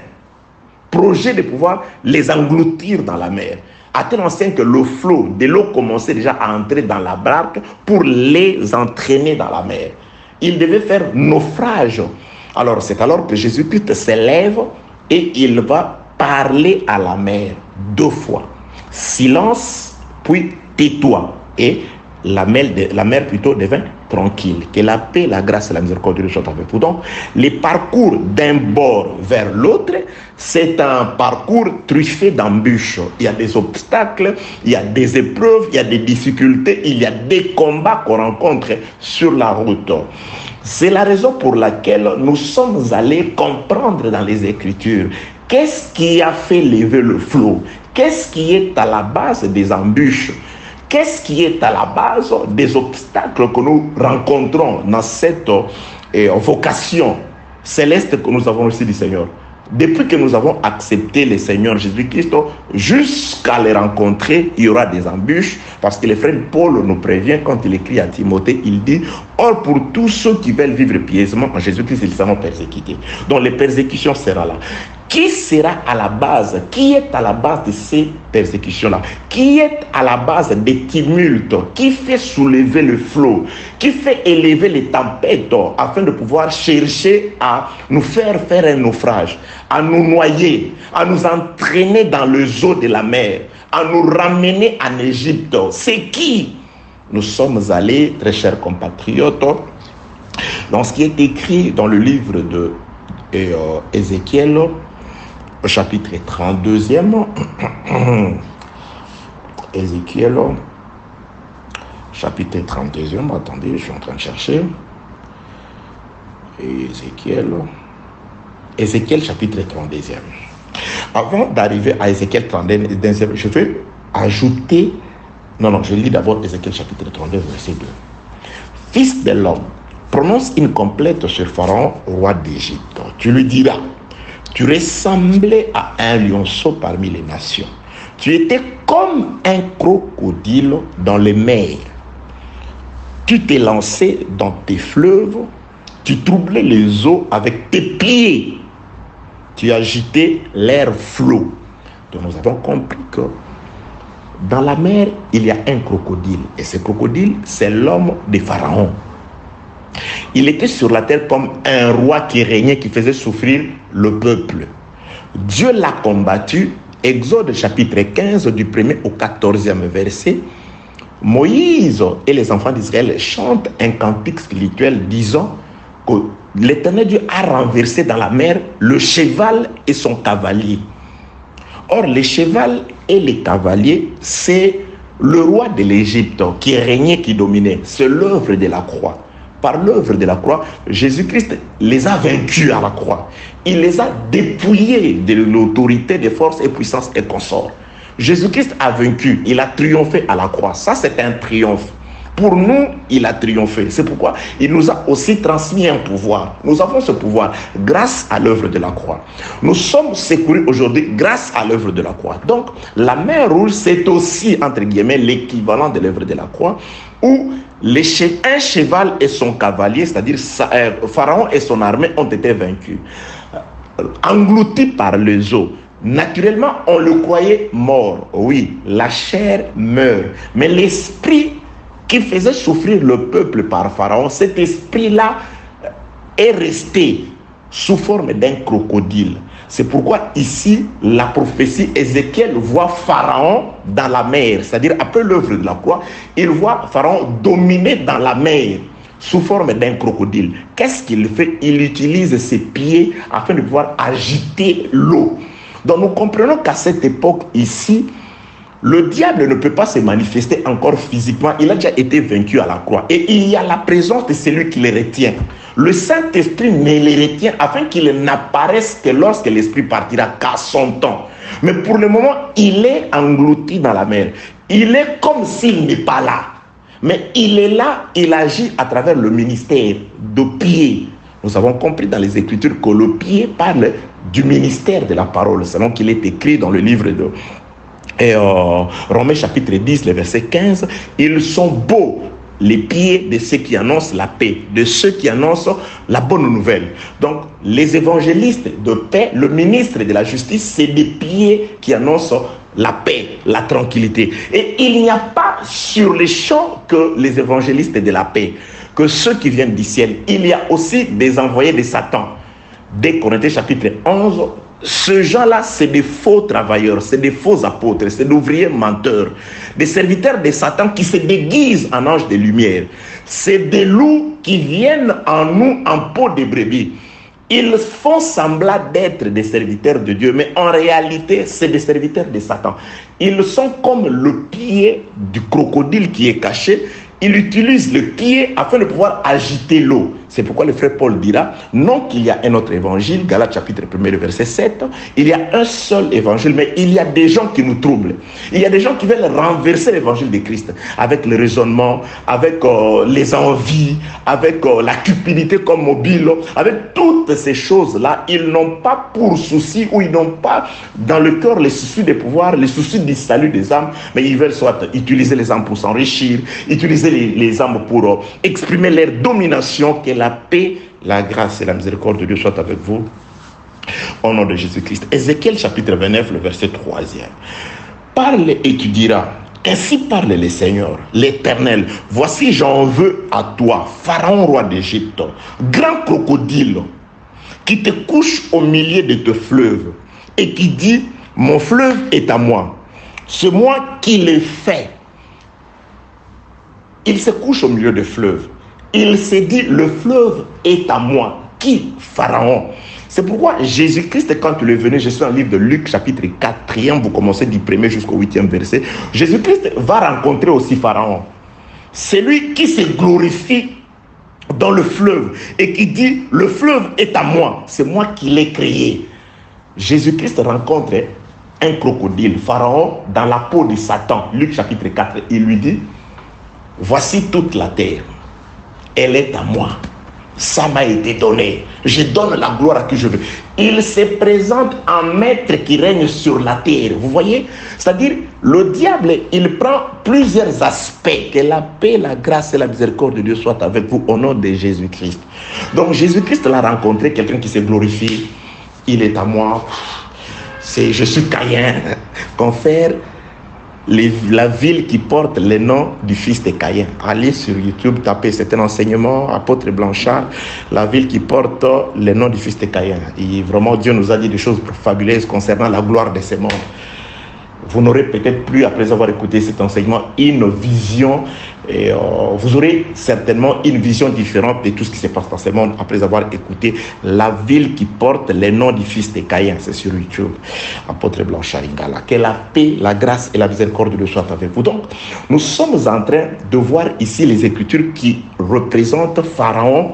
projet de pouvoir les engloutir dans la mer. À tel enseigne que le flot de l'eau commençait déjà à entrer dans la barque pour les entraîner dans la mer. Ils devaient faire naufrage. Alors, c'est alors que Jésus-Christ s'élève et il va parler à la mer 2 fois. Silence, puis tais-toi. Et la mer plutôt devint tranquille. Que la paix, la grâce et la miséricorde de Dieu soient avec vous. Donc, les parcours d'un bord vers l'autre, c'est un parcours truffé d'embûches. Il y a des obstacles, il y a des épreuves, il y a des difficultés, il y a des combats qu'on rencontre sur la route. C'est la raison pour laquelle nous sommes allés comprendre dans les Écritures qu'est-ce qui a fait lever le flot, qu'est-ce qui est à la base des embûches, qu'est-ce qui est à la base des obstacles que nous rencontrons dans cette vocation céleste que nous avons reçue du Seigneur. Depuis que nous avons accepté le Seigneur Jésus-Christ, jusqu'à les rencontrer, il y aura des embûches, parce que le frère Paul nous prévient quand il écrit à Timothée, il dit « Or, pour tous ceux qui veulent vivre pieusement en Jésus-Christ, ils seront persécutés. » Donc, les persécutions seront là. Qui sera à la base? Qui est à la base de ces persécutions-là? Qui est à la base des tumultes? Qui fait soulever le flot? Qui fait élever les tempêtes afin de pouvoir chercher à nous faire un naufrage, à nous noyer, à nous entraîner dans le zoo de la mer, à nous ramener en Égypte? C'est qui? Nous sommes allés, très chers compatriotes, dans ce qui est écrit dans le livre de Ézéchiel, au chapitre 32e, Ézéchiel, chapitre 32e, attendez, je suis en train de chercher, Ézéchiel, chapitre 32e. Avant d'arriver à Ézéchiel 32e, je vais ajouter, je lis d'abord Ézéchiel, chapitre 32, verset 2. Fils de l'homme, prononce une complète sur Pharaon, roi d'Égypte. Tu lui diras, tu ressemblais à un lionceau parmi les nations. Tu étais comme un crocodile dans les mers. Tu t'es lancé dans tes fleuves, tu troublais les eaux avec tes pieds. Tu agitais l'air flot. Donc nous avons compris que dans la mer, il y a un crocodile. Et ce crocodile, c'est l'homme de Pharaon. Il était sur la terre comme un roi qui régnait, qui faisait souffrir le peuple. Dieu l'a combattu. Exode chapitre 15, du 1er au 14e verset. Moïse et les enfants d'Israël chantent un cantique spirituel disant que l'Éternel Dieu a renversé dans la mer le cheval et son cavalier. Or, le cheval et les cavaliers, c'est le roi de l'Égypte qui régnait, qui dominait. C'est l'œuvre de la croix. Par l'œuvre de la croix, Jésus-Christ les a vaincus à la croix. Il les a dépouillés de l'autorité, des forces et puissances et consorts. Jésus-Christ a vaincu, il a triomphé à la croix. Ça, c'est un triomphe. Pour nous, il a triomphé. C'est pourquoi il nous a aussi transmis un pouvoir. Nous avons ce pouvoir grâce à l'œuvre de la croix. Nous sommes secourus aujourd'hui grâce à l'œuvre de la croix. Donc, la mer Rouge, c'est aussi, entre guillemets, l'équivalent de l'œuvre de la croix, où un cheval et son cavalier, c'est-à-dire Pharaon et son armée, ont été vaincus, engloutis par les eaux. Naturellement, on le croyait mort. Oui, la chair meurt. Mais l'esprit qui faisait souffrir le peuple par Pharaon, cet esprit-là est resté sous forme d'un crocodile. C'est pourquoi ici, la prophétie, Ézéchiel voit Pharaon dans la mer, c'est-à-dire après l'œuvre de la croix, il voit Pharaon dominer dans la mer sous forme d'un crocodile. Qu'est-ce qu'il fait? Il utilise ses pieds afin de pouvoir agiter l'eau. Donc nous comprenons qu'à cette époque ici, le diable ne peut pas se manifester encore physiquement. Il a déjà été vaincu à la croix. Et il y a la présence de celui qui les retient. Le Saint-Esprit ne les retient afin qu'il n'apparaisse que lorsque l'Esprit partira, qu'à son temps. Mais pour le moment, il est englouti dans la mer. Il est comme s'il n'est pas là. Mais il est là, il agit à travers le ministère de pied, Nous avons compris dans les Écritures que le pied parle du ministère de la parole, selon qu'il est écrit dans le livre de Romains chapitre 10, le verset 15. Ils sont beaux les pieds de ceux qui annoncent la paix, de ceux qui annoncent la bonne nouvelle. Donc, les évangélistes de paix, le ministre de la justice, c'est des pieds qui annoncent la paix, la tranquillité. Et il n'y a pas sur les champs que les évangélistes de la paix, que ceux qui viennent du ciel. Il y a aussi des envoyés de Satan. Dès Corinthiens chapitre 11, ce gens-là, c'est des faux travailleurs, c'est des faux apôtres, c'est d'ouvriers menteurs, des serviteurs de Satan qui se déguisent en anges de lumière. C'est des loups qui viennent en nous en peau de brebis. Ils font semblant d'être des serviteurs de Dieu, mais en réalité, c'est des serviteurs de Satan. Ils sont comme le pied du crocodile qui est caché. Il utilise le pied afin de pouvoir agiter l'eau. C'est pourquoi le frère Paul dira, non qu'il y a un autre évangile, Galates chapitre 1, verset 7, il y a un seul évangile, mais il y a des gens qui nous troublent. Il y a des gens qui veulent renverser l'évangile de Christ, avec le raisonnement, avec les envies, avec la cupidité comme mobile, avec toutes ces choses-là. Ils n'ont pas pour souci, ou ils n'ont pas dans le cœur les soucis de pouvoir, les soucis du salut des âmes, mais ils veulent soit utiliser les âmes pour s'enrichir, utiliser les âmes pour exprimer leur domination. Que la paix, la grâce et la miséricorde de Dieu soient avec vous au nom de Jésus-Christ. Ézéchiel chapitre 29, le verset 3e. Parle et tu diras, ainsi parle le Seigneur, l'Éternel. Voici j'en veux à toi, Pharaon roi d'Égypte, grand crocodile, qui te couche au milieu de tes fleuves et qui dit, mon fleuve est à moi. C'est moi qui l'ai fait. Il se couche au milieu des fleuves. Il s'est dit, le fleuve est à moi. Qui? Pharaon. C'est pourquoi Jésus-Christ, quand il est venu, je suis en livre de Luc, chapitre 4, vous commencez du 1er jusqu'au 8e verset, Jésus-Christ va rencontrer aussi Pharaon. C'est lui qui se glorifie dans le fleuve et qui dit, le fleuve est à moi. C'est moi qui l'ai créé. Jésus-Christ rencontre un crocodile, Pharaon, dans la peau de Satan. Luc, chapitre 4, il lui dit, voici toute la terre. Elle est à moi. Ça m'a été donné. Je donne la gloire à qui je veux. Il se présente en maître qui règne sur la terre. Vous voyez? C'est-à-dire, le diable, il prend plusieurs aspects. Que la paix, la grâce et la miséricorde de Dieu soient avec vous au nom de Jésus-Christ. Donc, Jésus-Christ l'a rencontré, quelqu'un qui se glorifie. Il est à moi. Je suis Caïn. Confère. La ville qui porte le nom du fils de Caïn. Allez sur YouTube, tapez, c'est un enseignement, apôtre Blanchard, la ville qui porte le nom du fils de Caïn. Et vraiment, Dieu nous a dit des choses fabuleuses concernant la gloire de ce monde. Vous n'aurez peut-être plus, après avoir écouté cet enseignement, une vision, et vous aurez certainement une vision différente de tout ce qui se passe dans ce monde après avoir écouté la ville qui porte le nom du fils de Caïn. C'est sur YouTube, apôtre Blanchard Ingala. Que la paix, la grâce et la miséricorde de Dieu soient avec vous. Donc, nous sommes en train de voir ici les Écritures qui représentent Pharaon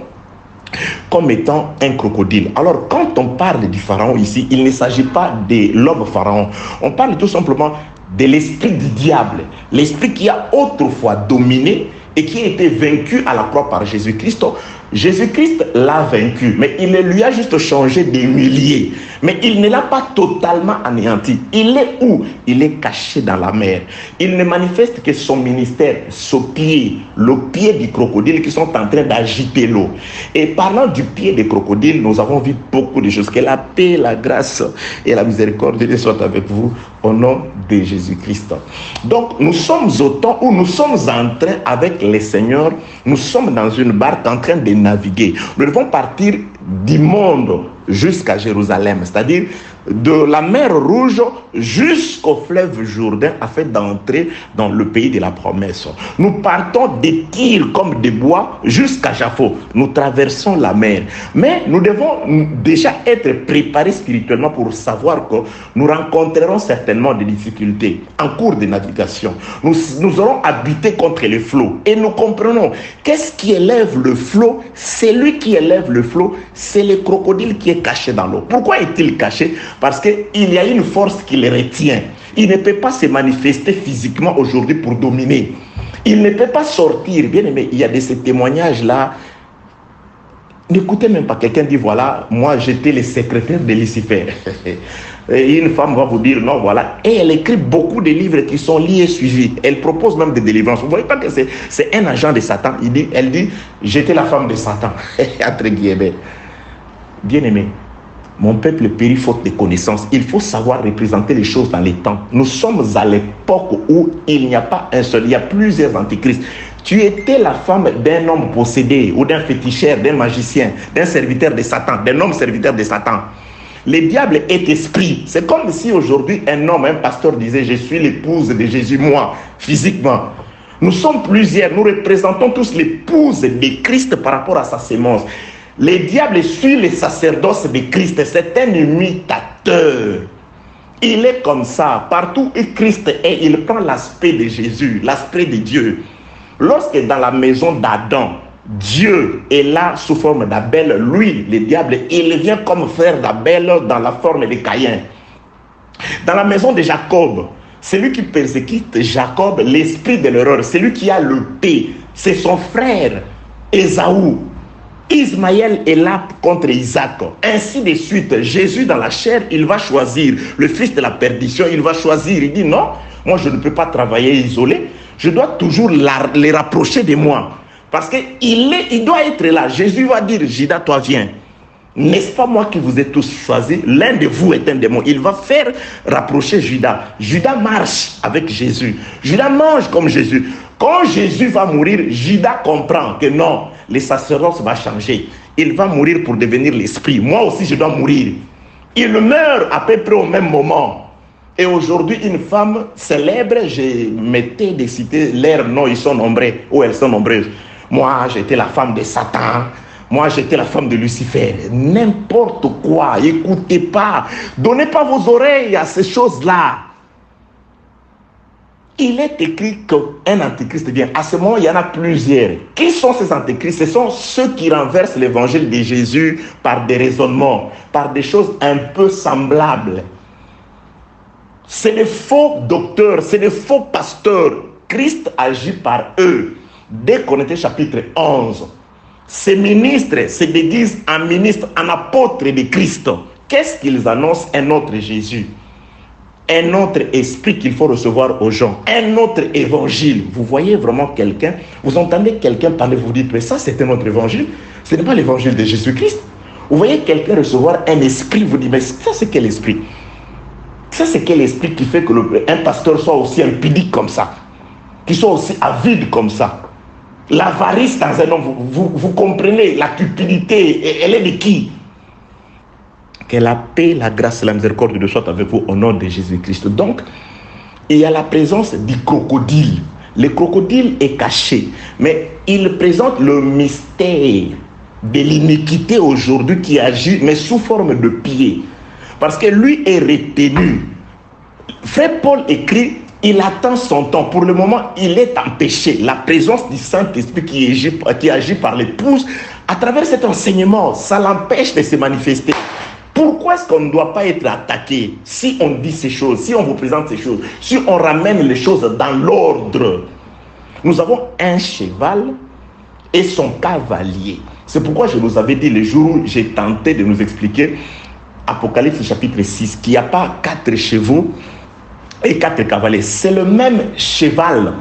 comme étant un crocodile. Alors, quand on parle du Pharaon ici, il ne s'agit pas de l'homme Pharaon. On parle tout simplement de l'esprit du diable. L'esprit qui a autrefois dominé et qui a été vaincu à la croix par Jésus-Christ. Jésus-Christ l'a vaincu, mais il lui a juste changé d'humilier. Mais il ne l'a pas totalement anéanti. Il est où? Il est caché dans la mer. Il ne manifeste que son ministère, son pied, le pied du crocodile qui sont en train d'agiter l'eau. Et parlant du pied des crocodiles, nous avons vu beaucoup de choses. Que la paix, la grâce et la miséricorde de Dieu soient avec vous au nom de Jésus-Christ. Donc, nous sommes au temps où nous sommes en train, avec les seigneurs, nous sommes dans une barque en train de naviguer. Nous devons partir du monde jusqu'à Jérusalem, c'est-à-dire de la mer Rouge jusqu'au fleuve Jourdain afin d'entrer dans le pays de la promesse. Nous partons des Tyr comme des bois jusqu'à Jaffo. Nous traversons la mer. Mais nous devons déjà être préparés spirituellement pour savoir que nous rencontrerons certainement des difficultés en cours de navigation. Nous aurons habité contre les flots et nous comprenons qu'est-ce qui élève le flot. C'est lui qui élève le flot, c'est le crocodile qui est caché dans l'eau. Pourquoi est-il caché? Parce qu'il y a une force qui le retient. Il ne peut pas se manifester physiquement aujourd'hui pour dominer. Il ne peut pas sortir. Bien aimé, il y a de ces témoignages-là. N'écoutez même pas. Quelqu'un dit, voilà, moi j'étais le secrétaire de Lucifer. Et une femme va vous dire, non, voilà. Et elle écrit beaucoup de livres qui sont liés et suivis. Elle propose même des délivrances. Vous ne voyez pas que c'est un agent de Satan. Elle dit, j'étais la femme de Satan. Entre guillemets. Bien-aimé, mon peuple périt faute de connaissances. Il faut savoir représenter les choses dans les temps. Nous sommes à l'époque où il n'y a pas un seul, il y a plusieurs antichrists. Tu étais la femme d'un homme possédé ou d'un féticheur, d'un magicien, d'un serviteur de Satan, d'un homme serviteur de Satan. Le diable est esprit. C'est comme si aujourd'hui un homme, un pasteur disait, je suis l'épouse de Jésus, moi, physiquement. Nous sommes plusieurs, nous représentons tous l'épouse de Christ par rapport à sa sémence. Le diable suit le sacerdoce de Christ, c'est un imitateur. Il est comme ça, partout où Christ est, il prend l'aspect de Jésus, l'aspect de Dieu. Lorsque dans la maison d'Adam, Dieu est là sous forme d'Abel, lui, le diable, il vient comme frère d'Abel dans la forme de Caïn. Dans la maison de Jacob, celui qui persécute Jacob, l'esprit de l'erreur, celui qui a le paix, c'est son frère Ésaü. Ismaël est là contre Isaac. Ainsi de suite, Jésus dans la chair, il va choisir. Le fils de la perdition, il va choisir. Il dit non, moi je ne peux pas travailler isolé. Je dois toujours les rapprocher de moi. Parce qu'il doit être là. Jésus va dire, Judas, toi viens. N'est-ce pas moi qui vous ai tous choisis? L'un de vous est un démon. Il va faire rapprocher Judas. Judas marche avec Jésus. Judas mange comme Jésus. Quand Jésus va mourir, Judas comprend que non, le sacerdoce va changer. Il va mourir pour devenir l'esprit. Moi aussi, je dois mourir. Il meurt à peu près au même moment. Et aujourd'hui, une femme célèbre, je mettais des cités, leurs noms, ils sont nombreux, ou elles sont nombreuses. Moi, j'étais la femme de Satan. Moi, j'étais la femme de Lucifer. N'importe quoi. Écoutez pas. Donnez pas vos oreilles à ces choses-là. Il est écrit qu'un antéchrist vient. À ce moment, il y en a plusieurs. Qui sont ces antéchrists? Ce sont ceux qui renversent l'évangile de Jésus par des raisonnements, par des choses un peu semblables. C'est des faux docteurs, c'est des faux pasteurs. Christ agit par eux. Dès qu'on était chapitre 11, ces ministres se déguisent en ministres, en apôtres de Christ. Qu'est-ce qu'ils annoncent? Un autre Jésus. Un autre esprit qu'il faut recevoir aux gens. Un autre évangile. Vous voyez vraiment quelqu'un, vous entendez quelqu'un parler, vous dites, mais ça c'est un autre évangile. Ce n'est pas l'évangile de Jésus-Christ. Vous voyez quelqu'un recevoir un esprit, vous dites, mais ça c'est quel esprit? Ça c'est quel esprit qui fait que un pasteur soit aussi impudique comme ça? Qui soit aussi avide comme ça? L'avarice dans un homme, vous comprenez, la cupidité, elle est de qui? Que la paix, la grâce et la miséricorde de soit avec vous au nom de Jésus-Christ. Donc, il y a la présence du crocodile. Le crocodile est caché, mais il présente le mystère de l'iniquité aujourd'hui qui agit, mais sous forme de pied. Parce que lui est retenu. Frère Paul écrit, il attend son temps. Pour le moment, il est empêché. La présence du Saint-Esprit qui agit par l'épouse, à travers cet enseignement, ça l'empêche de se manifester. Pourquoi est-ce qu'on ne doit pas être attaqué si on dit ces choses, si on vous présente ces choses, si on ramène les choses dans l'ordre? Nous avons un cheval et son cavalier. C'est pourquoi je vous avais dit le jour où j'ai tenté de nous expliquer Apocalypse chapitre 6, qu'il n'y a pas 4 chevaux et 4 cavaliers. C'est le même cheval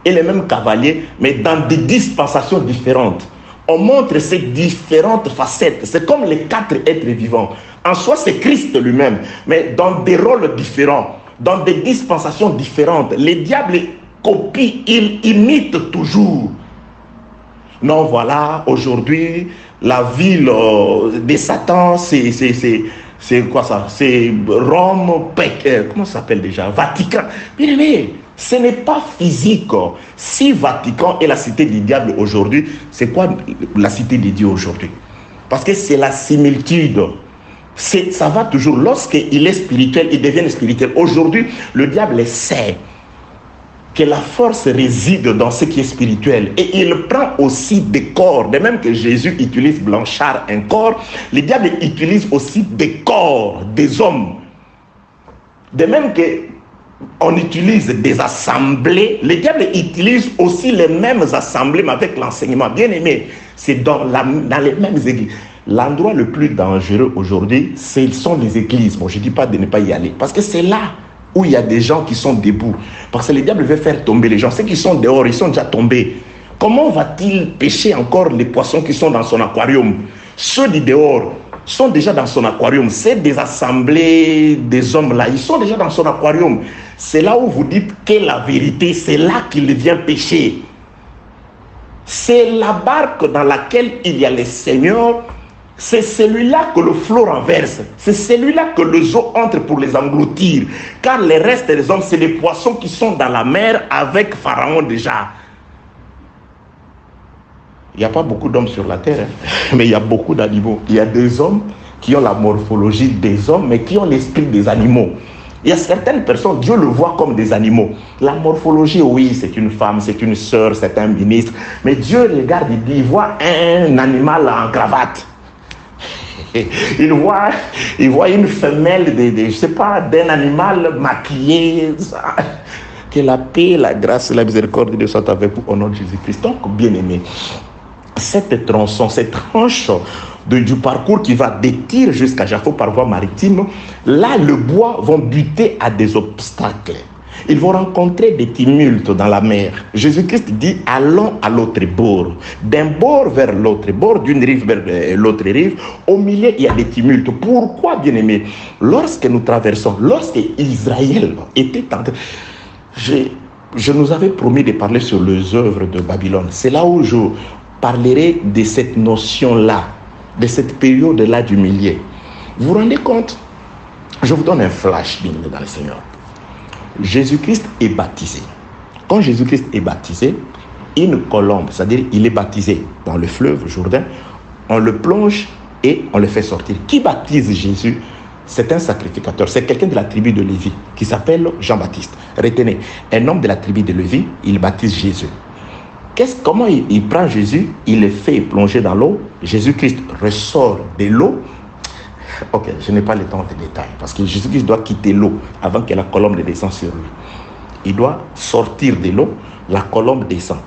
et le même cavalier, mais dans des dispensations différentes. On montre ces différentes facettes. C'est comme les 4 êtres vivants. En soi, c'est Christ lui-même, mais dans des rôles différents, dans des dispensations différentes. Le diable copie, il imite toujours. Non, voilà, aujourd'hui, la ville de Satan, c'est quoi ça? C'est Rome, comment ça s'appelle déjà? Vatican. Bien aimé, ce n'est pas physique. Si Vatican est la cité du diable aujourd'hui, c'est quoi la cité de Dieu aujourd'hui? Parce que c'est la similitude. Ça va toujours. Lorsqu'il est spirituel, il devient spirituel. Aujourd'hui, le diable sait que la force réside dans ce qui est spirituel. Et il prend aussi des corps. De même que Jésus utilise Blanchard, un corps, le diable utilise aussi des corps, des hommes. De même que on utilise des assemblées. Le diable utilise aussi les mêmes assemblées, mais avec l'enseignement. Bien aimé, c'est dans les mêmes églises. L'endroit le plus dangereux aujourd'hui, ce sont les églises. Bon, je ne dis pas de ne pas y aller, parce que c'est là où il y a des gens qui sont debout. Parce que le diable veut faire tomber les gens. Ceux qui sont dehors, ils sont déjà tombés. Comment va-t-il pêcher encore les poissons qui sont dans son aquarium? Ceux du dehors sont déjà dans son aquarium. C'est des assemblées des hommes là. Ils sont déjà dans son aquarium. C'est là où vous dites que la vérité, c'est là qu'il vient pêcher. C'est la barque dans laquelle il y a les seigneurs. C'est celui-là que le flot renverse. C'est celui-là que les eaux entrent pour les engloutir. Car les restes des hommes, c'est les poissons qui sont dans la mer avec Pharaon déjà. Il n'y a pas beaucoup d'hommes sur la terre, hein, mais il y a beaucoup d'animaux. Il y a des hommes qui ont la morphologie des hommes, mais qui ont l'esprit des animaux. Il y a certaines personnes, Dieu le voit comme des animaux. La morphologie, oui, c'est une femme, c'est une sœur, c'est un ministre. Mais Dieu regarde, il voit un animal en cravate. Il voit une femelle, je sais pas, d'un animal maquillé. Que la paix, la grâce et la miséricorde de Dieu soient avec vous au nom de Jésus-Christ. Donc, bien aimé, cette tronçon, cette tranche du parcours qui va des Tyr jusqu'à Jaffo par voie maritime, là, le bois vont buter à des obstacles. Ils vont rencontrer des tumultes dans la mer. Jésus-Christ dit, allons à l'autre bord. D'un bord vers l'autre bord, d'une rive vers l'autre rive, au milieu, il y a des tumultes. Pourquoi, bien-aimés? Lorsque nous traversons, lorsque Israël était en train... Je nous avais promis de parler sur les œuvres de Babylone. C'est là où je parlerai de cette notion-là, de cette période-là du milieu. Vous vous rendez compte? Je vous donne un flash dans le Seigneur. Jésus-Christ est baptisé. Quand Jésus-Christ est baptisé, une colombe, c'est-à-dire il est baptisé dans le fleuve Jourdain, on le plonge et on le fait sortir. Qui baptise Jésus? C'est un sacrificateur, c'est quelqu'un de la tribu de Lévi qui s'appelle Jean-Baptiste. Retenez, un homme de la tribu de Lévi, il baptise Jésus. Comment il prend Jésus? Il le fait plonger dans l'eau. Jésus-Christ ressort de l'eau. Ok, je n'ai pas le temps de détails parce que Jésus-Christ doit quitter l'eau avant que la colombe ne descende sur lui. Il doit sortir de l'eau, la colombe descend.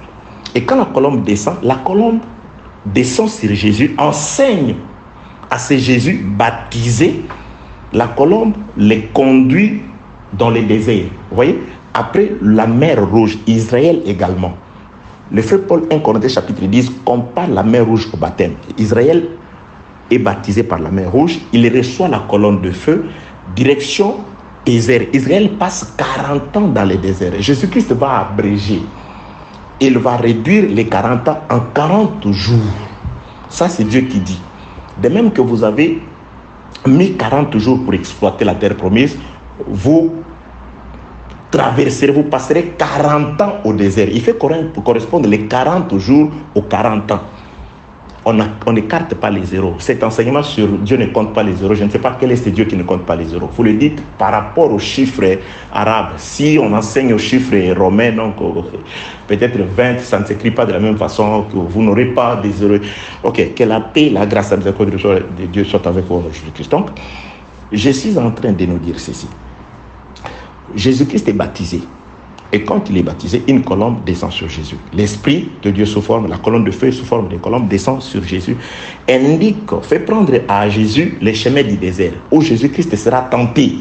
Et quand la colombe descend sur Jésus, enseigne à ces Jésus baptisés, la colombe les conduit dans le désert. Vous voyez? Après la mer Rouge, Israël également. Le frère Paul 1 Corinthiens chapitre 10 compare la mer Rouge au baptême. Israël est baptisé par la mer Rouge, il reçoit la colonne de feu, direction désert. Israël passe 40 ans dans le désert. Jésus-Christ va abréger. Il va réduire les 40 ans en 40 jours. Ça, c'est Dieu qui dit. De même que vous avez mis 40 jours pour exploiter la terre promise, vous traverserez, vous passerez 40 ans au désert. Il fait correspondre les 40 jours aux 40 ans. On n'écarte pas les zéros. Cet enseignement sur Dieu ne compte pas les zéros, je ne sais pas quel est ce Dieu qui ne compte pas les zéros. Vous le dites par rapport aux chiffres arabes. Si on enseigne aux chiffres romains, donc peut-être 20, ça ne s'écrit pas de la même façon, que vous n'aurez pas des zéros. Ok, que la paix, la grâce et la miséricorde de Dieu soient avec vous, Jésus-Christ. Donc, je suis en train de nous dire ceci. Jésus-Christ est baptisé. Et quand il est baptisé, une colombe descend sur Jésus. L'Esprit de Dieu sous forme, la colonne de feu sous forme de colombe descend sur Jésus. Indique, fait prendre à Jésus les chemins du désert, où Jésus-Christ sera tenté.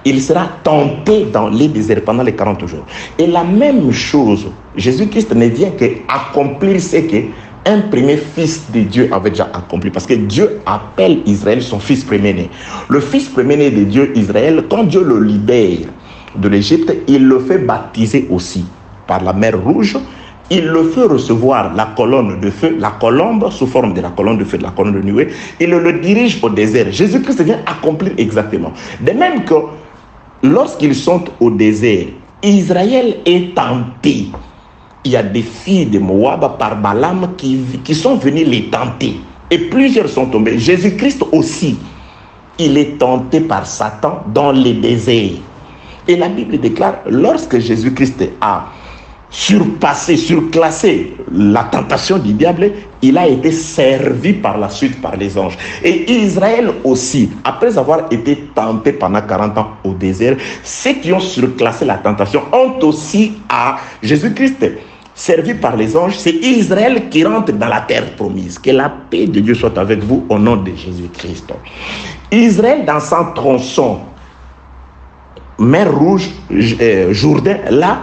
Il sera tenté dans les déserts pendant les 40 jours. Et la même chose, Jésus-Christ ne vient qu'accomplir ce qu'un premier fils de Dieu avait déjà accompli. Parce que Dieu appelle Israël son fils premier-né. Le fils premier-né de Dieu, Israël, quand Dieu le libère de l'Égypte, il le fait baptiser aussi par la mer Rouge. Il le fait recevoir la colonne de feu, la colombe sous forme de la colonne de feu, de la colonne de nuée. Il le dirige au désert. Jésus-Christ vient accomplir exactement. De même que lorsqu'ils sont au désert, Israël est tenté. Il y a des filles de Moab par Balaam qui sont venues les tenter. Et plusieurs sont tombés. Jésus-Christ aussi, il est tenté par Satan dans les déserts. Et la Bible déclare, lorsque Jésus-Christ a surpassé, surclassé la tentation du diable, il a été servi par la suite par les anges. Et Israël aussi, après avoir été tenté pendant 40 ans au désert, ceux qui ont surclassé la tentation ont aussi à Jésus-Christ servi par les anges. C'est Israël qui rentre dans la terre promise. Que la paix de Dieu soit avec vous au nom de Jésus-Christ. Israël dans son tronçon, mer Rouge, Jourdain, là,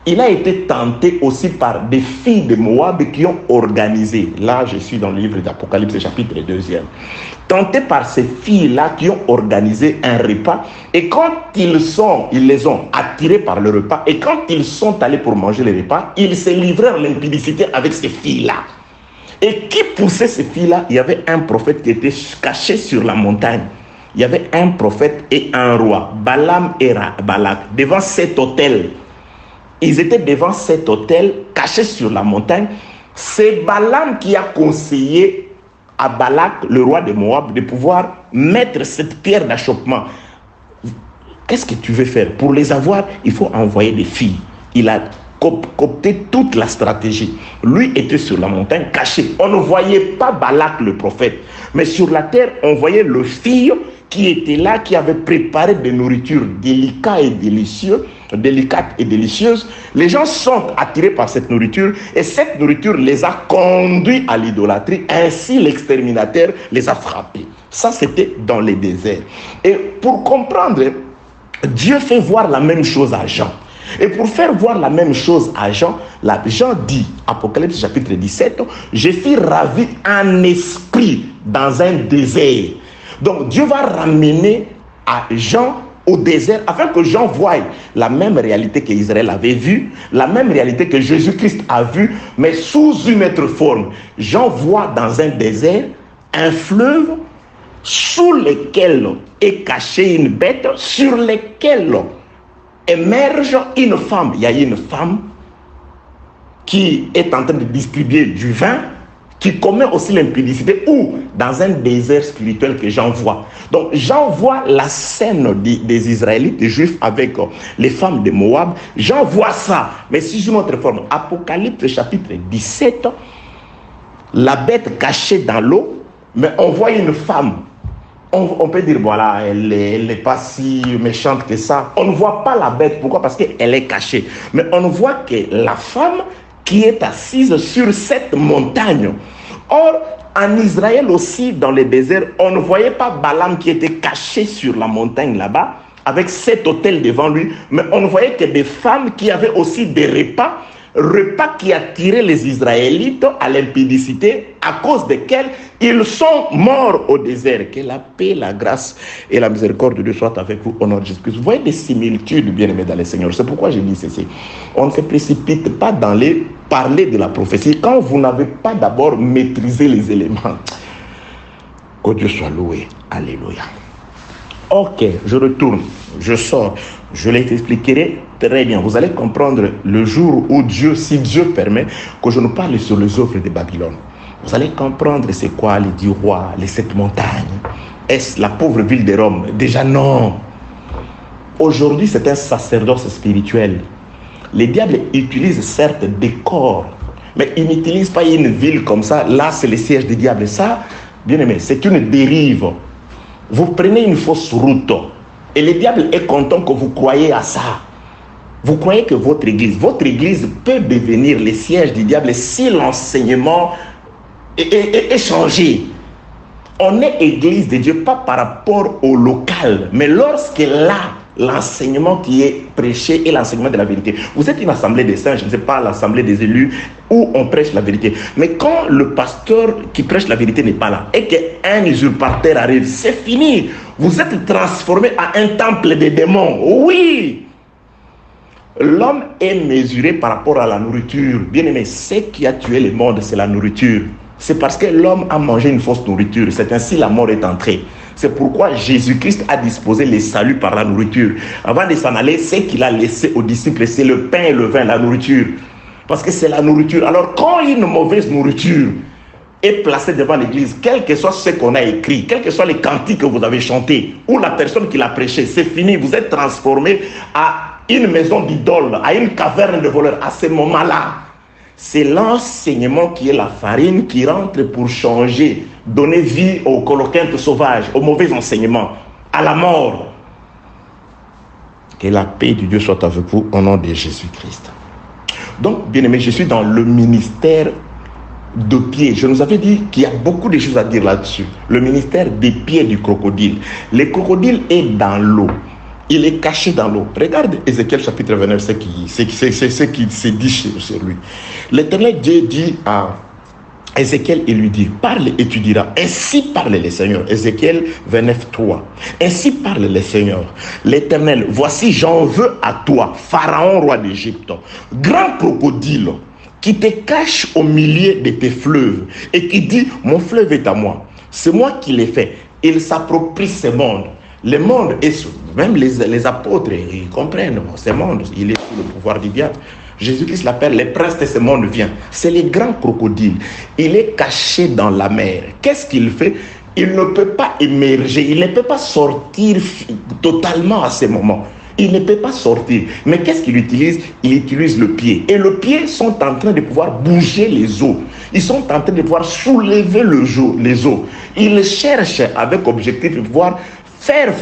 il a été tenté aussi par des filles de Moab qui ont organisé. Là, je suis dans le livre d'Apocalypse, chapitre 2. Tenté par ces filles-là qui ont organisé un repas. Et quand ils les ont attirés par le repas, et quand ils sont allés pour manger le repas, ils se livrèrent l'impudicité avec ces filles-là. Et qui poussait ces filles-là? Il y avait un prophète qui était caché sur la montagne. Il y avait un prophète et un roi, Balaam et Balak, devant cet autel. Ils étaient devant cet autel, cachés sur la montagne. C'est Balaam qui a conseillé à Balak, le roi de Moab, de pouvoir mettre cette pierre d'achoppement. Qu'est-ce que tu veux faire? Pour les avoir, il faut envoyer des filles. Il a coopté toute la stratégie. Lui était sur la montagne, caché. On ne voyait pas Balak, le prophète. Mais sur la terre, on voyait le fille qui était là, qui avait préparé des nourritures délicates et délicieuses. Les gens sont attirés par cette nourriture et cette nourriture les a conduits à l'idolâtrie. Ainsi, l'exterminateur les a frappés. Ça, c'était dans les déserts. Et pour comprendre, Dieu fait voir la même chose à Jean. Et pour faire voir la même chose à Jean, Jean dit, Apocalypse chapitre 17, « Je fus ravi en esprit dans un désert. » Donc Dieu va ramener à Jean au désert afin que Jean voie la même réalité qu'Israël avait vue, la même réalité que Jésus-Christ a vue, mais sous une autre forme. Jean voit dans un désert un fleuve sous lequel est cachée une bête, sur lequel émerge une femme. Il y a une femme qui est en train de distribuer du vin, qui commet aussi l'impudicité, ou dans un désert spirituel que Jean voit. Donc Jean voit la scène des Israélites, des Juifs avec les femmes de Moab. Jean voit ça, mais sous une autre forme. Apocalypse chapitre 17, la bête cachée dans l'eau, mais on voit une femme. On peut dire, voilà, elle n'est pas si méchante que ça. On ne voit pas la bête. Pourquoi? Parce qu'elle est cachée. Mais on voit que la femme qui est assise sur cette montagne. Or, en Israël aussi, dans les déserts, on ne voyait pas Balaam qui était caché sur la montagne là-bas, avec cet autel devant lui, mais on ne voyait que des femmes qui avaient aussi des repas qui attiraient les Israélites à l'impudicité, à cause desquels ils sont morts au désert. Que la paix, la grâce et la miséricorde de Dieu soient avec vous au nom de Jésus-Christ. Vous voyez des similitudes, bien-aimés dans le Seigneur. C'est pourquoi je dis ceci. On ne se précipite pas dans les parler de la prophétie quand vous n'avez pas d'abord maîtrisé les éléments. Que Dieu soit loué. Alléluia. Ok, je retourne, je sors, je les expliquerai très bien. Vous allez comprendre le jour où Dieu, si Dieu permet, que je nous parle sur les œuvres de Babylone. Vous allez comprendre c'est quoi les 10 rois, les 7 montagnes. Est-ce la pauvre ville de Rome? Déjà non. Aujourd'hui, c'est un sacerdoce spirituel. Les diables utilisent certes des corps, mais ils n'utilisent pas une ville comme ça. Là, c'est le siège des diables. Ça, bien aimé, c'est une dérive. Vous prenez une fausse route et le diable est content que vous croyez à ça. Vous croyez que votre église peut devenir le siège du diable si l'enseignement est changé. On est église de Dieu pas par rapport au local, mais lorsque là, l'enseignement qui est prêché est l'enseignement de la vérité. Vous êtes une assemblée des saints, je ne sais pas, l'assemblée des élus, où on prêche la vérité. Mais quand le pasteur qui prêche la vérité n'est pas là, et qu'un usurpateur arrive, c'est fini. Vous êtes transformé à un temple des démons. Oui! L'homme est mesuré par rapport à la nourriture. Bien aimé, ce qui a tué le monde, c'est la nourriture. C'est parce que l'homme a mangé une fausse nourriture. C'est ainsi la mort est entrée. C'est pourquoi Jésus-Christ a disposé le salut par la nourriture. Avant de s'en aller, ce qu'il a laissé aux disciples, c'est le pain et le vin, la nourriture. Parce que c'est la nourriture. Alors quand une mauvaise nourriture est placée devant l'église, quel que soit ce qu'on a écrit, quel que soit les cantiques que vous avez chantés, ou la personne qui l'a prêché, c'est fini. Vous êtes transformé à une maison d'idole, à une caverne de voleurs, à ce moment-là, c'est l'enseignement qui est la farine qui rentre pour changer, donner vie aux coloquintes sauvages, aux mauvais enseignements, à la mort. Que la paix de Dieu soit avec vous au nom de Jésus-Christ. Donc, bien aimé, je suis dans le ministère de pieds. Je nous avais dit qu'il y a beaucoup de choses à dire là-dessus. Le ministère des pieds du crocodile. Le crocodile est dans l'eau. Il est caché dans l'eau. Regarde Ézéchiel chapitre 29, ce qui se dit sur lui. L'Éternel Dieu dit à Ézéchiel, il lui dit, parle et tu diras, ainsi parle le Seigneur. Ézéchiel 29, 3. Ainsi parle le Seigneur, l'Éternel, voici j'en veux à toi, Pharaon, roi d'Égypte, grand crocodile, qui te cache au milieu de tes fleuves et qui dit, mon fleuve est à moi. C'est moi qui l'ai fait. Il s'approprie ce monde. Le monde est, même les apôtres, ils comprennent, ce monde, il est sous le pouvoir du diable. Jésus-Christ l'appelle, les princes de ce monde viennent. C'est le grand crocodile. Il est caché dans la mer. Qu'est-ce qu'il fait? Il ne peut pas émerger, il ne peut pas sortir totalement à ce moment. Il ne peut pas sortir. Mais qu'est-ce qu'il utilise? Il utilise le pied. Et le pied sont en train de pouvoir bouger les eaux. Ils sont en train de pouvoir soulever les eaux. Ils cherchent avec objectif de pouvoir faire